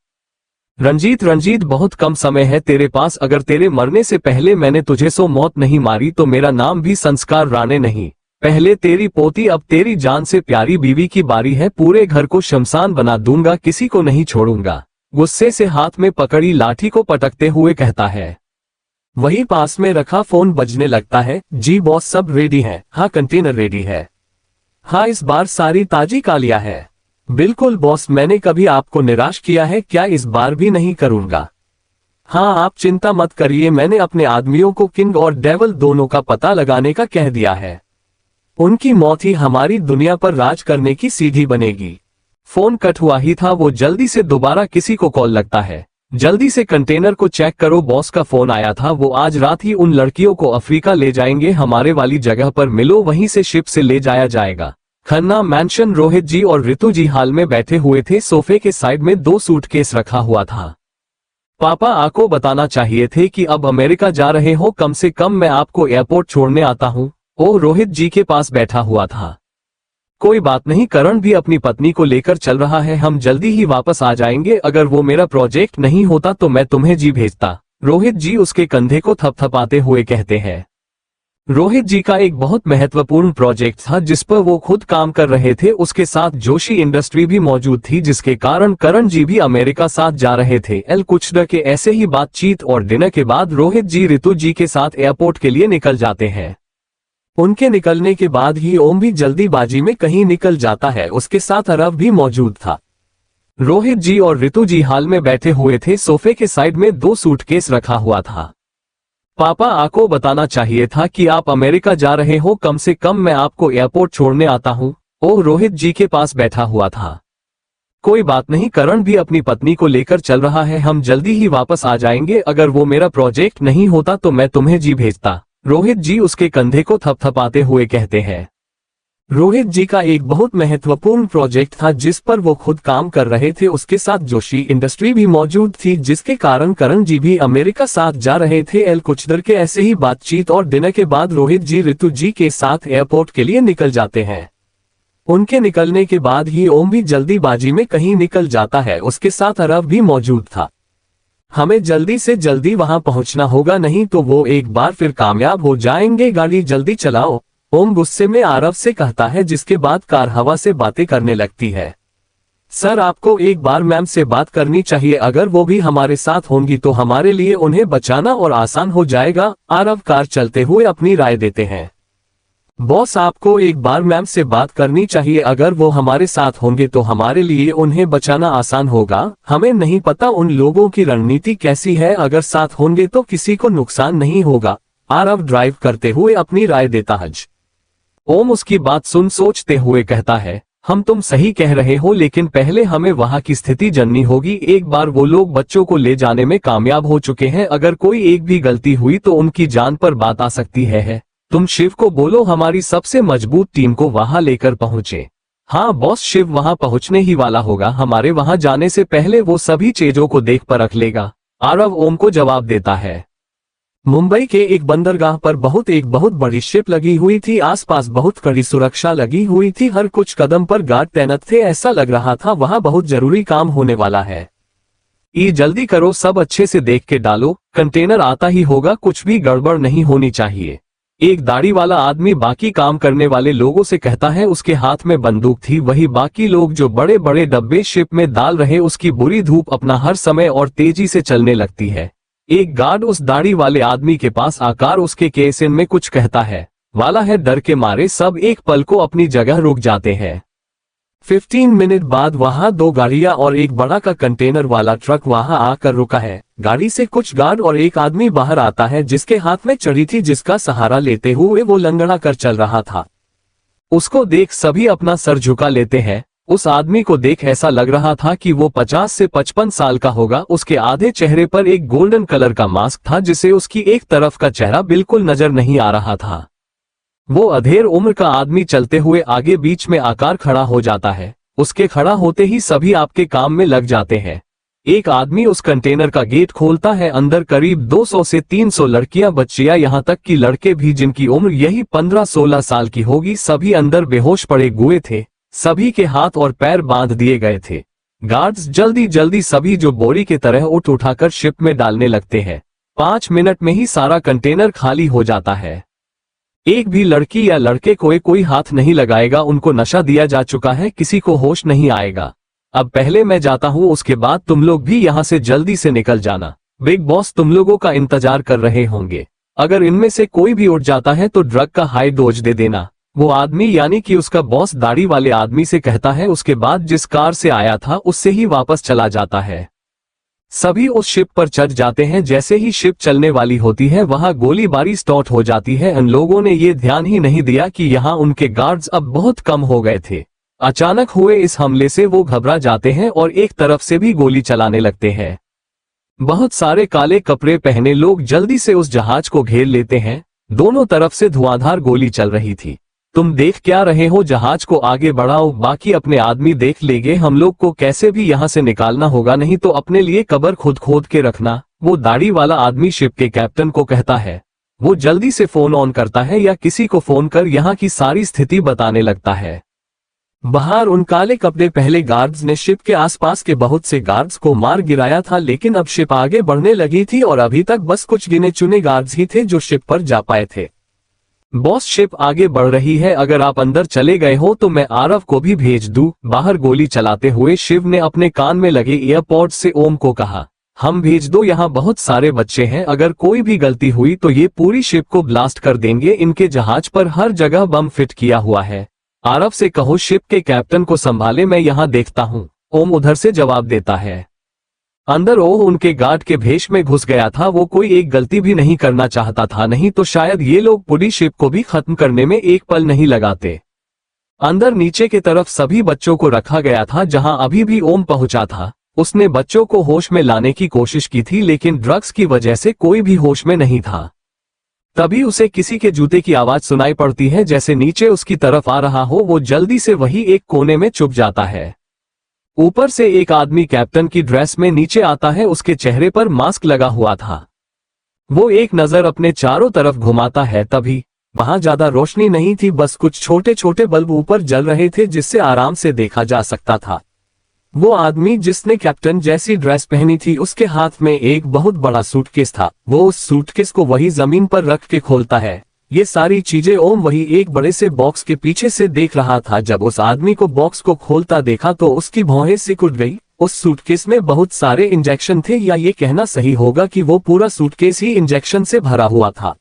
Speaker 2: रंजीत बहुत कम समय है तेरे पास। अगर तेरे मरने से पहले मैंने तुझे सो मौत नहीं मारी तो मेरा नाम भी संस्कार राणे नहीं। पहले तेरी पोती, अब तेरी जान से प्यारी बीवी की बारी है। पूरे घर को शमशान बना दूंगा, किसी को नहीं छोड़ूंगा। गुस्से से हाथ में पकड़ी लाठी को पटकते हुए कहता है। वही पास में रखा फोन बजने लगता है। जी बॉस, सब रेडी है। हाँ, कंटेनर रेडी है। हाँ, इस बार सारी ताजी कालिया है। बिल्कुल बॉस, मैंने कभी आपको निराश किया है क्या? इस बार भी नहीं करूंगा। हाँ, आप चिंता मत करिए, मैंने अपने आदमियों को किंग और डेविल दोनों का पता लगाने का कह दिया है। उनकी मौत ही हमारी दुनिया पर राज करने की सीढ़ी बनेगी। फोन कट हुआ ही था। वो जल्दी से दोबारा किसी को कॉल लगता है। जल्दी से कंटेनर को चेक करो, बॉस का फोन आया था। वो आज रात ही उन लड़कियों को अफ्रीका ले जाएंगे। हमारे वाली जगह पर मिलो, वहीं से शिप से ले जाया जाएगा। खन्ना मैंशन। रोहित जी और ऋतु जी हाल में बैठे हुए थे। सोफे के साइड में 2 सूटकेस रखा हुआ था। पापा, आपको बताना चाहिए थे कि अब अमेरिका जा रहे हो। कम से कम मैं आपको एयरपोर्ट छोड़ने आता हूँ। वो रोहित जी के पास बैठा हुआ था। कोई बात नहीं, करण भी अपनी पत्नी को लेकर चल रहा है। हम जल्दी ही वापस आ जाएंगे। अगर वो मेरा प्रोजेक्ट नहीं होता तो मैं तुम्हें जी भेजता। रोहित जी उसके कंधे को थपथपाते हुए कहते हैं। रोहित जी का एक बहुत महत्वपूर्ण प्रोजेक्ट था जिस पर वो खुद काम कर रहे थे। उसके साथ जोशी इंडस्ट्री भी मौजूद थी, जिसके कारण करण जी भी अमेरिका साथ जा रहे थे। कुछ देर के ऐसे ही बातचीत और डिनर के बाद रोहित जी ऋतु जी के साथ एयरपोर्ट के लिए निकल जाते हैं। उनके निकलने के बाद ही ओम भी जल्दीबाजी में कहीं निकल जाता है। उसके साथ अरव भी मौजूद था। रोहित जी और ऋतु जी हाल में बैठे हुए थे। सोफे के साइड में 2 सूटकेस रखा हुआ था। पापा, आपको बताना चाहिए था कि आप अमेरिका जा रहे हो। कम से कम मैं आपको एयरपोर्ट छोड़ने आता हूँ। ओह, रोहित जी के पास बैठा हुआ था। कोई बात नहीं, करण भी अपनी पत्नी को लेकर चल रहा है। हम जल्दी ही वापस आ जाएंगे। अगर वो मेरा प्रोजेक्ट नहीं होता तो मैं तुम्हें जी भेजता। रोहित जी उसके कंधे को थपथपाते हुए कहते हैं। रोहित जी का एक बहुत महत्वपूर्ण प्रोजेक्ट था जिस पर वो खुद काम कर रहे थे। उसके साथ जोशी इंडस्ट्री भी मौजूद थी, जिसके कारण करण जी भी अमेरिका साथ जा रहे थे। कुछ देर के ऐसे ही बातचीत और डिनर के बाद रोहित जी ऋतु जी के साथ एयरपोर्ट के लिए निकल जाते हैं। उनके निकलने के बाद ही ओम भी जल्दीबाजी में कहीं निकल जाता है। उसके साथ अरव भी मौजूद था। हमें जल्दी से जल्दी वहां पहुंचना होगा, नहीं तो वो एक बार फिर कामयाब हो जाएंगे। गाड़ी जल्दी चलाओ, ओम गुस्से में आरव से कहता है, जिसके बाद कार हवा से बातें करने लगती है। सर, आपको एक बार मैम से बात करनी चाहिए। अगर वो भी हमारे साथ होंगी तो हमारे लिए उन्हें बचाना और आसान हो जाएगा। आरव कार चलते हुए अपनी राय देते हैं। बॉस, आपको एक बार मैम से बात करनी चाहिए। अगर वो हमारे साथ होंगे तो हमारे लिए उन्हें बचाना आसान होगा। हमें नहीं पता उन लोगों की रणनीति कैसी है। अगर साथ होंगे तो किसी को नुकसान नहीं होगा। आरव ड्राइव करते हुए अपनी राय देता है। ओम उसकी बात सुन सोचते हुए कहता है, हम तुम सही कह रहे हो, लेकिन पहले हमें वहां की स्थिति जाननी होगी। एक बार वो लोग बच्चों को ले जाने में कामयाब हो चुके हैं। अगर कोई एक भी गलती हुई तो उनकी जान पर बात आ सकती है। तुम शिव को बोलो हमारी सबसे मजबूत टीम को वहां लेकर पहुंचे। हाँ बॉस, शिव वहां पहुंचने ही वाला होगा। हमारे वहां जाने से पहले वो सभी चीजों को देख परख लेगा। आरव ओम को जवाब देता है। मुंबई के एक बंदरगाह पर एक बहुत बड़ी शिप लगी हुई थी। आसपास बहुत कड़ी सुरक्षा लगी हुई थी। हर कुछ कदम पर गार्ड तैनात थे। ऐसा लग रहा था वहां बहुत जरूरी काम होने वाला है। ये जल्दी करो, सब अच्छे से देख के डालो, कंटेनर आता ही होगा, कुछ भी गड़बड़ नहीं होनी चाहिए। एक दाढ़ी वाला आदमी बाकी काम करने वाले लोगों से कहता है। उसके हाथ में बंदूक थी। वही बाकी लोग जो बड़े बड़े डब्बे शिप में डाल रहे। उसकी बुरी धूप अपना हर समय और तेजी से चलने लगती है। एक गार्ड उस दाढ़ी वाले आदमी के पास आकर उसके केसिन में कुछ कहता है वाला है। डर के मारे सब एक पल को अपनी जगह रुक जाते हैं। 15 मिनट बाद वहां 2 गाड़ियां और एक बड़ा का कंटेनर वाला ट्रक वहां आकर रुका है। गाड़ी से कुछ गार्ड और एक आदमी बाहर आता है जिसके हाथ में छड़ी थी, जिसका सहारा लेते हुए वो लंगड़ा कर चल रहा था। उसको देख सभी अपना सर झुका लेते हैं। उस आदमी को देख ऐसा लग रहा था कि वो 50 से 55 साल का होगा। उसके आधे चेहरे पर एक गोल्डन कलर का मास्क था जिससे उसकी एक तरफ का चेहरा बिल्कुल नजर नहीं आ रहा था। वो अधेड़ उम्र का आदमी चलते हुए आगे बीच में आकार खड़ा हो जाता है। उसके खड़ा होते ही सभी आपके काम में लग जाते हैं। एक आदमी उस कंटेनर का गेट खोलता है। अंदर करीब 200 से 300 लड़कियां, बच्चियां, यहाँ तक कि लड़के भी जिनकी उम्र यही 15-16 साल की होगी, सभी अंदर बेहोश पड़े हुए थे। सभी के हाथ और पैर बांध दिए गए थे। गार्ड्स जल्दी जल्दी सभी जो बोरी की तरह उठाकर शिप में डालने लगते हैं। 5 मिनट में ही सारा कंटेनर खाली हो जाता है। एक भी लड़की या लड़के को कोई हाथ नहीं लगाएगा। उनको नशा दिया जा चुका है, किसी को होश नहीं आएगा। अब पहले मैं जाता हूँ, उसके बाद तुम लोग भी यहाँ से जल्दी से निकल जाना। बिग बॉस तुम लोगों का इंतजार कर रहे होंगे। अगर इनमें से कोई भी उठ जाता है तो ड्रग का हाई डोज दे देना। वो आदमी यानी कि उसका बॉस दाढ़ी वाले आदमी से कहता है। उसके बाद जिस कार से आया था उससे ही वापस चला जाता है। सभी उस शिप पर चढ़ जाते हैं। जैसे ही शिप चलने वाली होती है वहां गोलीबारी स्टार्ट हो जाती है। इन लोगों ने ये ध्यान ही नहीं दिया कि यहाँ उनके गार्ड्स अब बहुत कम हो गए थे। अचानक हुए इस हमले से वो घबरा जाते हैं और एक तरफ से भी गोली चलाने लगते हैं। बहुत सारे काले कपड़े पहने लोग जल्दी से उस जहाज को घेर लेते हैं। दोनों तरफ से धुआंधार गोली चल रही थी। तुम देख क्या रहे हो? जहाज को आगे बढ़ाओ, बाकी अपने आदमी देख लेंगे। हम लोग को कैसे भी यहाँ से निकालना होगा, नहीं तो अपने लिए कब्र खुद खोद के रखना। वो दाढ़ी वाला आदमी शिप के कैप्टन को कहता है। वो जल्दी से फोन ऑन करता है या किसी को फोन कर यहाँ की सारी स्थिति बताने लगता है। बाहर उन काले कपड़े पहले गार्ड्स ने शिप के आसपास के बहुत से गार्ड्स को मार गिराया था, लेकिन अब शिप आगे बढ़ने लगी थी और अभी तक बस कुछ गिने चुने गार्ड्स ही थे जो शिप पर जा पाए थे। बॉस, शिप आगे बढ़ रही है, अगर आप अंदर चले गए हो तो मैं आरव को भी भेज दूं। बाहर गोली चलाते हुए शिव ने अपने कान में लगे एयरपॉड से ओम को कहा, हम भेज दो, यहाँ बहुत सारे बच्चे हैं, अगर कोई भी गलती हुई तो ये पूरी शिप को ब्लास्ट कर देंगे। इनके जहाज पर हर जगह बम फिट किया हुआ है। आरव से कहो शिप के कैप्टन को संभाले, मैं यहाँ देखता हूँ। ओम उधर से जवाब देता है। अंदर ओह उनके गार्ड के भेष में घुस गया था। वो कोई एक गलती भी नहीं करना चाहता था, नहीं तो शायद ये लोग पूरी शिप को भी खत्म करने में एक पल नहीं लगाते। अंदर नीचे की तरफ सभी बच्चों को रखा गया था जहां अभी भी ओम पहुंचा था। उसने बच्चों को होश में लाने की कोशिश की थी, लेकिन ड्रग्स की वजह से कोई भी होश में नहीं था। तभी उसे किसी के जूते की आवाज सुनाई पड़ती है, जैसे नीचे उसकी तरफ आ रहा हो। वो जल्दी से वही एक कोने में छुप जाता है। ऊपर से एक आदमी कैप्टन की ड्रेस में नीचे आता है। उसके चेहरे पर मास्क लगा हुआ था। वो एक नजर अपने चारों तरफ घुमाता है। तभी वहां ज्यादा रोशनी नहीं थी, बस कुछ छोटे छोटे बल्ब ऊपर जल रहे थे जिससे आराम से देखा जा सकता था। वो आदमी जिसने कैप्टन जैसी ड्रेस पहनी थी, उसके हाथ में एक बहुत बड़ा सूटकेस था। वो उस सूटकेस को वही जमीन पर रख के खोलता है। ये सारी चीजें ओम वही एक बड़े से बॉक्स के पीछे से देख रहा था। जब उस आदमी को बॉक्स को खोलता देखा तो उसकी भौहें सिकुड़ गई। उस सूटकेस में बहुत सारे इंजेक्शन थे, या ये कहना सही होगा कि वो पूरा सूटकेस ही इंजेक्शन से भरा हुआ था।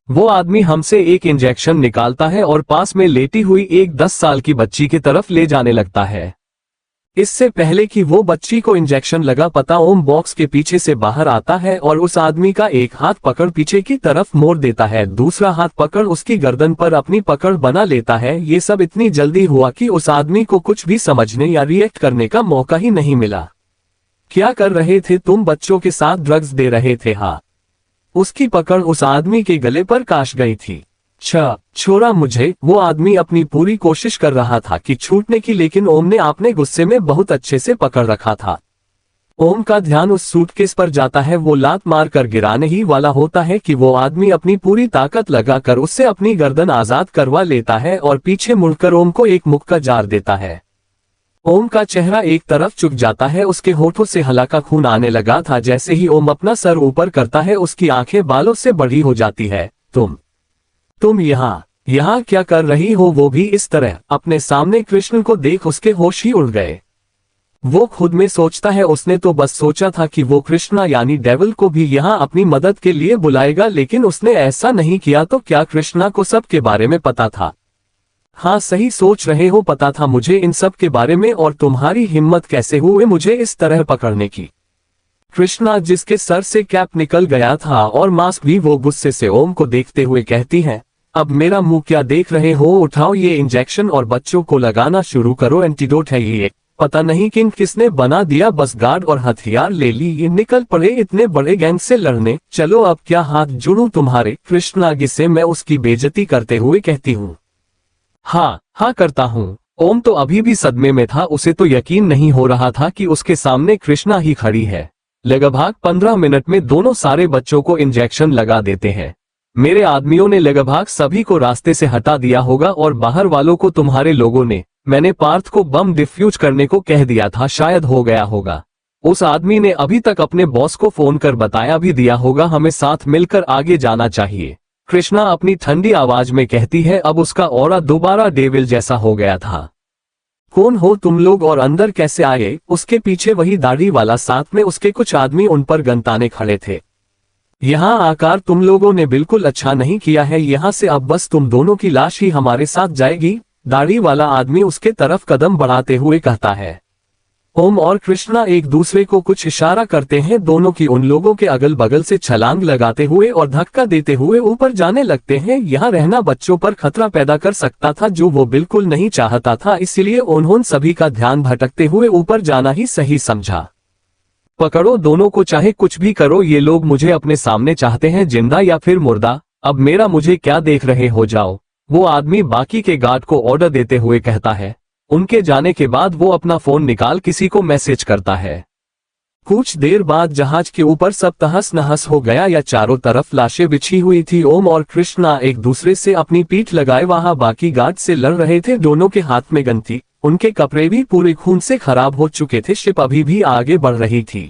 Speaker 2: वो आदमी हमसे एक इंजेक्शन निकालता है और पास में लेटी हुई एक 10 साल की बच्ची की तरफ ले जाने लगता है। इससे पहले कि वो बच्ची को इंजेक्शन लगा पता, ओम बॉक्स के पीछे से बाहर आता है और उस आदमी का एक हाथ पकड़ पीछे की तरफ मोड़ देता है, दूसरा हाथ पकड़ उसकी गर्दन पर अपनी पकड़ बना लेता है। ये सब इतनी जल्दी हुआ कि उस आदमी को कुछ भी समझने या रिएक्ट करने का मौका ही नहीं मिला। क्या कर रहे थे तुम? बच्चों के साथ ड्रग्स दे रहे थे? हाँ। उसकी पकड़ उस आदमी के गले पर काश गई थी। छोड़ा मुझे। वो आदमी अपनी पूरी कोशिश कर रहा था कि छूटने की, लेकिन ओम ने अपने गुस्से में बहुत अच्छे से पकड़ रखा था। ओम का ध्यान उस सूटकेस पर जाता है। वो लात मार कर गिराने ही वाला होता है कि वो आदमी अपनी पूरी ताकत लगाकर उससे अपनी गर्दन आजाद करवा लेता है और पीछे मुड़कर ओम को एक मुक्का जार देता है। ओम का चेहरा एक तरफ झुक जाता है, उसके होठों से हल्का खून आने लगा था। जैसे ही ओम अपना सर ऊपर करता है, उसकी आंखें बालों से बड़ी हो जाती है। तुम यहाँ क्या कर रही हो? वो भी इस तरह। अपने सामने कृष्ण को देख उसके होश ही उड़ गए। वो खुद में सोचता है, उसने तो बस सोचा था कि वो कृष्णा यानी डेविल को भी यहाँ अपनी मदद के लिए बुलाएगा, लेकिन उसने ऐसा नहीं किया। तो क्या कृष्णा को सब के बारे में पता था? हाँ, सही सोच रहे हो, पता था मुझे इन सब के बारे में। और तुम्हारी हिम्मत कैसे हुई मुझे इस तरह पकड़ने की? कृष्णा, जिसके सर से कैप निकल गया था और मास्क भी, वो गुस्से से ओम को देखते हुए कहती है, अब मेरा मुंह क्या देख रहे हो? उठाओ ये इंजेक्शन और बच्चों को लगाना शुरू करो। एंटीडोट है ये। पता नहीं किसने बना दिया। बस गार्ड और हथियार ले ली, ये निकल पड़े इतने बड़े गैंग से लड़ने। चलो अब क्या हाथ जोड़ूं तुम्हारे? कृष्णा गुस्से में उसकी बेइज्जती करते हुए कहती हूँ। हाँ करता हूँ। ओम तो अभी भी सदमे में था। उसे तो यकीन नहीं हो रहा था कि उसके सामने कृष्णा ही खड़ी है। लगभग 15 मिनट में दोनों सारे बच्चों को इंजेक्शन लगा देते हैं। मेरे आदमियों ने लगभग सभी को रास्ते से हटा दिया होगा और बाहर वालों को तुम्हारे लोगों ने, मैंने पार्थ को बम डिफ्यूज करने को कह दिया था, शायद हो गया होगा। उस आदमी ने अभी तक अपने बॉस को फोन कर बताया भी दिया होगा। हमें साथ मिलकर आगे जाना चाहिए, कृष्णा अपनी ठंडी आवाज में कहती है। अब उसका ऑरा दोबारा डेविल जैसा हो गया था। कौन हो तुम लोग और अंदर कैसे आए? उसके पीछे वही दाढ़ी वाला, साथ में उसके कुछ आदमी उन पर गनताने खड़े थे। यहाँ आकर तुम लोगों ने बिल्कुल अच्छा नहीं किया है। यहाँ से अब बस तुम दोनों की लाश ही हमारे साथ जाएगी। दाढ़ी वाला आदमी उसके तरफ कदम बढ़ाते हुए कहता है। ओम और कृष्णा एक दूसरे को कुछ इशारा करते हैं। दोनों की उन लोगों के अगल बगल से छलांग लगाते हुए और धक्का देते हुए ऊपर जाने लगते हैं। यहाँ रहना बच्चों पर खतरा पैदा कर सकता था, जो वो बिल्कुल नहीं चाहता था। इसलिए उन्होंने सभी का ध्यान भटकते हुए ऊपर जाना ही सही समझा। पकड़ो दोनों को, चाहे कुछ भी करो। ये लोग मुझे अपने सामने चाहते हैं, जिंदा या फिर मुर्दा। अब मेरा मुझे क्या देख रहे हो? जाओ। वो आदमी बाकी के गार्ड को ऑर्डर देते हुए कहता है। उनके जाने के बाद वो अपना फोन निकाल किसी को मैसेज करता है। कुछ देर बाद जहाज के ऊपर सब तहस नहस हो गया। या चारों तरफ लाशें बिछी हुई थी। ओम और कृष्णा एक दूसरे से अपनी पीठ लगाए वहां बाकी गार्ड से लड़ रहे थे। दोनों के हाथ में गन थी। उनके कपड़े भी पूरे खून से खराब हो चुके थे। शिप अभी भी आगे बढ़ रही थी।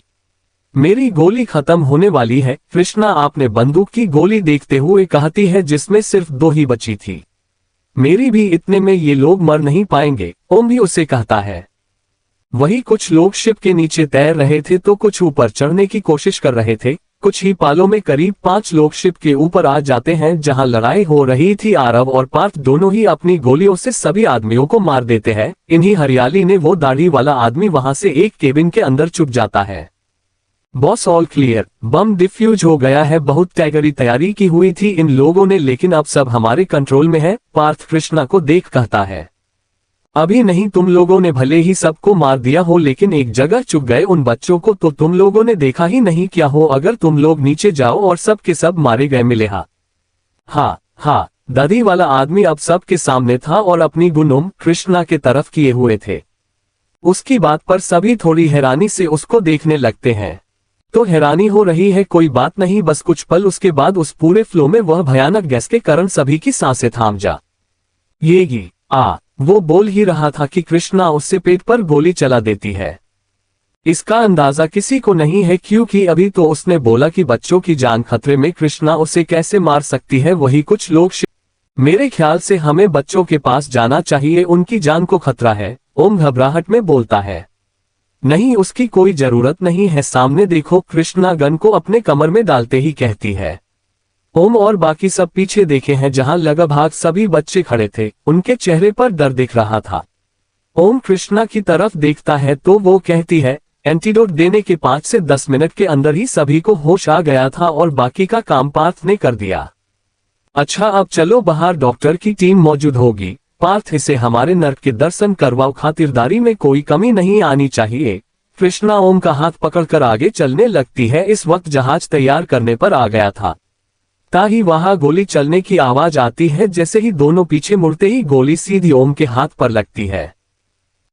Speaker 2: मेरी गोली खत्म होने वाली है, कृष्णा आपने बंदूक की गोली देखते हुए कहती है, जिसमें सिर्फ 2 ही बची थी। मेरी भी, इतने में ये लोग मर नहीं पाएंगे, ओम भी उसे कहता है। वही कुछ लोग शिप के नीचे तैर रहे थे तो कुछ ऊपर चढ़ने की कोशिश कर रहे थे। कुछ ही पालों में करीब 5 लोग शिप के ऊपर आ जाते हैं जहां लड़ाई हो रही थी। आरव और पार्थ दोनों ही अपनी गोलियों से सभी आदमियों को मार देते हैं। इन्हीं हरियाली ने वो दाढ़ी वाला आदमी वहां से एक केबिन के अंदर छुप जाता है। बॉस ऑल क्लियर, बम डिफ्यूज हो गया है। बहुत तैयारी की हुई थी इन लोगों ने, लेकिन अब सब हमारे कंट्रोल में है। पार्थ कृष्णा को देख कहता है। अभी नहीं, तुम लोगों ने भले ही सबको मार दिया हो, लेकिन एक जगह चुप गए उन बच्चों को तो तुम लोगों ने देखा ही नहीं क्या हो। अगर तुम लोग नीचे जाओ और सब के सब मारे गए मिले। हाँ, दाढ़ी वाला आदमी अब सब के सामने था और अपनी गुनोम कृष्णा के तरफ किए हुए थे। उसकी बात पर सभी थोड़ी हैरानी से उसको देखने लगते हैं। तो हैरानी हो रही है, कोई बात नहीं। बस कुछ पल उसके बाद उस पूरे फ्लो में वह भयानक गैस के कारण सभी की सांसें थाम जा येगी। वो बोल ही रहा था कि कृष्णा उससे पेट पर गोली चला देती है। इसका अंदाजा किसी को नहीं है, क्योंकि अभी तो उसने बोला कि बच्चों की जान खतरे में, कृष्णा उसे कैसे मार सकती है। वही कुछ लोग मेरे ख्याल से हमें बच्चों के पास जाना चाहिए, उनकी जान को खतरा है, ओम घबराहट में बोलता है। नहीं, उसकी कोई जरूरत नहीं है, सामने देखो, कृष्णा गन को अपने कमर में डालते ही कहती है। ओम और बाकी सब पीछे देखे हैं जहां लगभग सभी बच्चे खड़े थे। उनके चेहरे पर डर दिख रहा था। ओम कृष्णा की तरफ देखता है तो वो कहती है, एंटीडोट देने के 5 से 10 मिनट के अंदर ही सभी को होश आ गया था और बाकी का काम पार्थ ने कर दिया। अच्छा, अब चलो बाहर, डॉक्टर की टीम मौजूद होगी। पार्थ, इसे हमारे नर्क के दर्शन करवाओ, खातिरदारी में कोई कमी नहीं आनी चाहिए। कृष्णा ओम का हाथ पकड़कर आगे चलने लगती है। इस वक्त जहाज तैयार करने पर आ गया था। ताही वहां गोली चलने की आवाज आती है। जैसे ही दोनों पीछे मुड़ते ही गोली सीधी ओम के हाथ पर लगती है।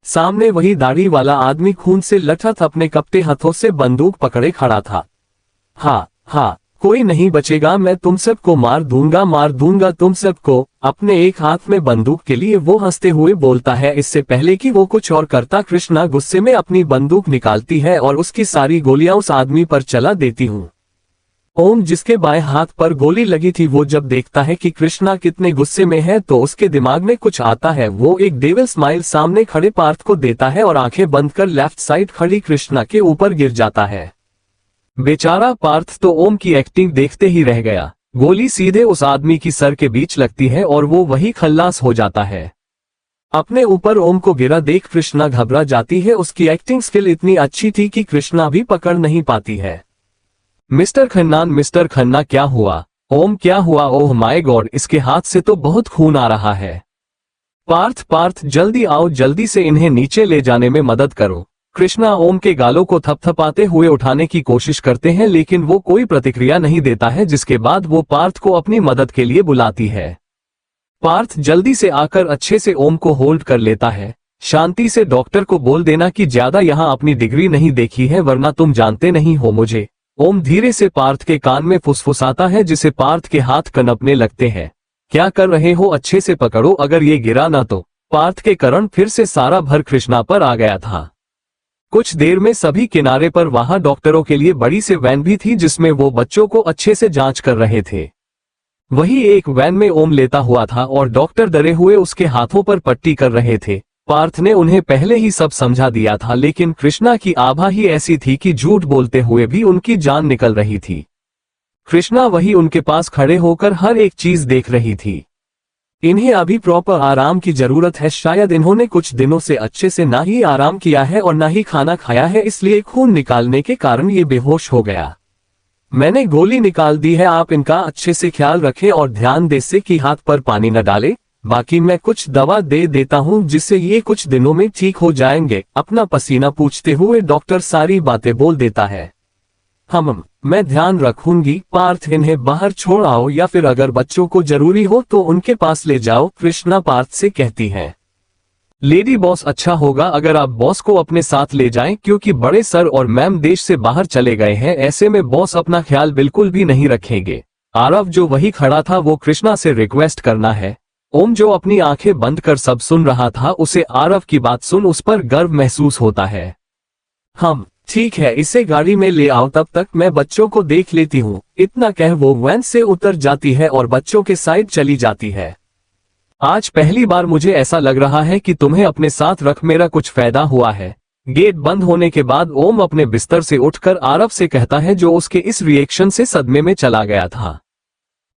Speaker 2: सामने वही दाढ़ी वाला आदमी खून से लथपथ अपने कपटे हाथों से बंदूक पकड़े खड़ा था। हाँ, कोई नहीं बचेगा, मैं तुम सबको मार दूंगा तुम सबको। अपने एक हाथ में बंदूक के लिए वो हंसते हुए बोलता है। इससे पहले कि वो कुछ और करता, कृष्णा गुस्से में अपनी बंदूक निकालती है और उसकी सारी गोलियां उस आदमी पर चला देती हूँ। ओम, जिसके बाएं हाथ पर गोली लगी थी, वो जब देखता है कि कृष्णा कितने गुस्से में है तो उसके दिमाग में कुछ आता है। वो एक डेविल स्माइल सामने खड़े पार्थ को देता है और आंखें बंद कर लेफ्ट साइड खड़ी कृष्णा के ऊपर गिर जाता है। बेचारा पार्थ तो ओम की एक्टिंग देखते ही रह गया। गोली सीधे उस आदमी की सर के बीच लगती है और वो वही खल्लास हो जाता है। अपने ऊपर ओम को गिरा देख कृष्णा घबरा जाती है। उसकी एक्टिंग स्किल इतनी अच्छी थी कि कृष्णा भी पकड़ नहीं पाती है। मिस्टर खन्ना क्या हुआ? ओम, क्या हुआ? ओह माय गॉड, इसके हाथ से तो बहुत खून आ रहा है। पार्थ जल्दी आओ, जल्दी से इन्हें नीचे ले जाने में मदद करो। कृष्णा ओम के गालों को थपथपाते हुए उठाने की कोशिश करते हैं लेकिन वो कोई प्रतिक्रिया नहीं देता है, जिसके बाद वो पार्थ को अपनी मदद के लिए बुलाती है। पार्थ जल्दी से आकर अच्छे से ओम को होल्ड कर लेता है। शांति से डॉक्टर को बोल देना कि ज्यादा यहाँ अपनी डिग्री नहीं देखी है, वरना तुम जानते नहीं हो मुझे। ओम धीरे से पार्थ के कान में फुसफुसाता है, जिसे पार्थ के हाथ कनपने लगते हैं। क्या कर रहे हो? अच्छे से पकड़ो, अगर ये गिरा ना तो। पार्थ के कारण फिर से सारा भर कृष्णा पर आ गया था। कुछ देर में सभी किनारे पर वहां डॉक्टरों के लिए बड़ी सी वैन भी थी, जिसमें वो बच्चों को अच्छे से जांच कर रहे थे। वही एक वैन में ओम लेटा हुआ था और डॉक्टर डरे हुए उसके हाथों पर पट्टी कर रहे थे। पार्थ ने उन्हें पहले ही सब समझा दिया था, लेकिन कृष्णा की आभा ही ऐसी थी कि झूठ बोलते हुए भी उनकी जान निकल रही थी। कृष्णा वही उनके पास खड़े होकर हर एक चीज देख रही थी। इन्हें अभी प्रॉपर आराम की जरूरत है। शायद इन्होंने कुछ दिनों से अच्छे से ना ही आराम किया है और ना ही खाना खाया है, इसलिए खून निकालने के कारण ये बेहोश हो गया। मैंने गोली निकाल दी है, आप इनका अच्छे से ख्याल रखें और ध्यान दें से कि हाथ पर पानी न डालें। बाकी मैं कुछ दवा दे देता हूं जिससे ये कुछ दिनों में ठीक हो जाएंगे। अपना पसीना पूछते हुए डॉक्टर सारी बातें बोल देता है। मैं ध्यान रखूंगी। पार्थ, इन्हें बाहर छोड़ आओ या फिर अगर बच्चों को जरूरी हो तो उनके पास ले जाओ, कृष्णा पार्थ से कहती है। लेडी बॉस, अच्छा होगा अगर आप बॉस को अपने साथ ले जाएं, क्योंकि बड़े सर और मैम देश से बाहर चले गए हैं। ऐसे में बॉस अपना ख्याल बिल्कुल भी नहीं रखेंगे। आरव जो वही खड़ा था वो कृष्णा से रिक्वेस्ट करना है। ओम जो अपनी आंखें बंद कर सब सुन रहा था, उसे आरव की बात सुन उस पर गर्व महसूस होता है। ठीक है, इसे गाड़ी में ले आओ, तब तक मैं बच्चों को देख लेती हूँ। इतना कह वो वैन से उतर जाती है और बच्चों के साइड चली जाती है। आज पहली बार मुझे ऐसा लग रहा है कि तुम्हें अपने साथ रख मेरा कुछ फायदा हुआ है। गेट बंद होने के बाद ओम अपने बिस्तर से उठकर आरव से कहता है, जो उसके इस रिएक्शन से सदमे में चला गया था।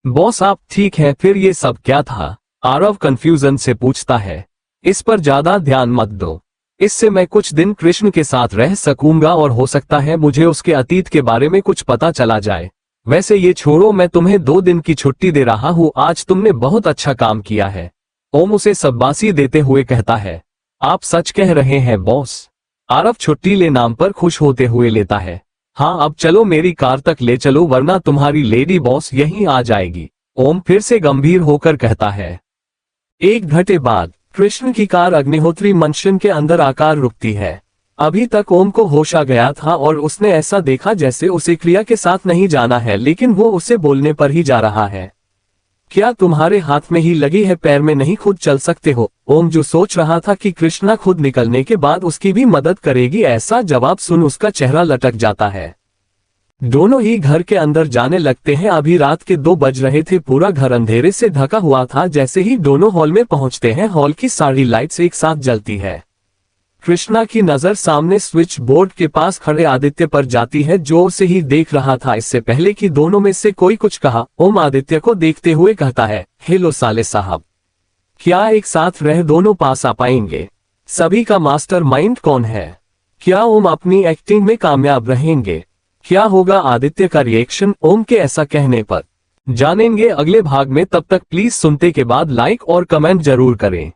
Speaker 2: बॉस आप ठीक है, फिर ये सब क्या था? आरव कंफ्यूजन से पूछता है। इस पर ज्यादा ध्यान मत दो, इससे मैं कुछ दिन कृष्ण के साथ रह सकूंगा और हो सकता है मुझे उसके अतीत के बारे में कुछ पता चला जाए। वैसे ये छोड़ो, मैं तुम्हें 2 दिन की छुट्टी दे रहा हूँ, आज तुमने बहुत अच्छा काम किया है। ओम उसे शाबाशी देते हुए कहता है। आप सच कह रहे हैं बॉस? आरव छुट्टी ले नाम पर खुश होते हुए लेता है। हाँ, अब चलो मेरी कार तक ले चलो, वरना तुम्हारी लेडी बॉस यहीं आ जाएगी। ओम फिर से गंभीर होकर कहता है। 1 घंटे बाद कृष्ण की कार अग्निहोत्री मंशन के अंदर आकर रुकती है। अभी तक ओम को होश आ गया था और उसने ऐसा देखा जैसे उसे क्रिया के साथ नहीं जाना है, लेकिन वो उसे बोलने पर ही जा रहा है। क्या तुम्हारे हाथ में ही लगी है, पैर में नहीं खुद चल सकते हो? ओम जो सोच रहा था कि कृष्णा खुद निकलने के बाद उसकी भी मदद करेगी, ऐसा जवाब सुन उसका चेहरा लटक जाता है। दोनों ही घर के अंदर जाने लगते हैं। अभी रात के 2 बज रहे थे, पूरा घर अंधेरे से ढका हुआ था। जैसे ही दोनों हॉल में पहुंचते हैं, हॉल की सारी लाइट्स एक साथ जलती है। कृष्णा की नजर सामने स्विच बोर्ड के पास खड़े आदित्य पर जाती है, जो उसे ही देख रहा था। इससे पहले कि दोनों में से कोई कुछ कहा, ओम आदित्य को देखते हुए कहता है, हेलो साले साहब, क्या एक साथ रह दोनों पास आ पाएंगे? सभी का मास्टर माइंड कौन है? क्या ओम अपनी एक्टिंग में कामयाब रहेंगे? क्या होगा आदित्य का रिएक्शन ओम के ऐसा कहने पर? जानेंगे अगले भाग में। तब तक प्लीज सुनते के बाद लाइक और कमेंट जरूर करें।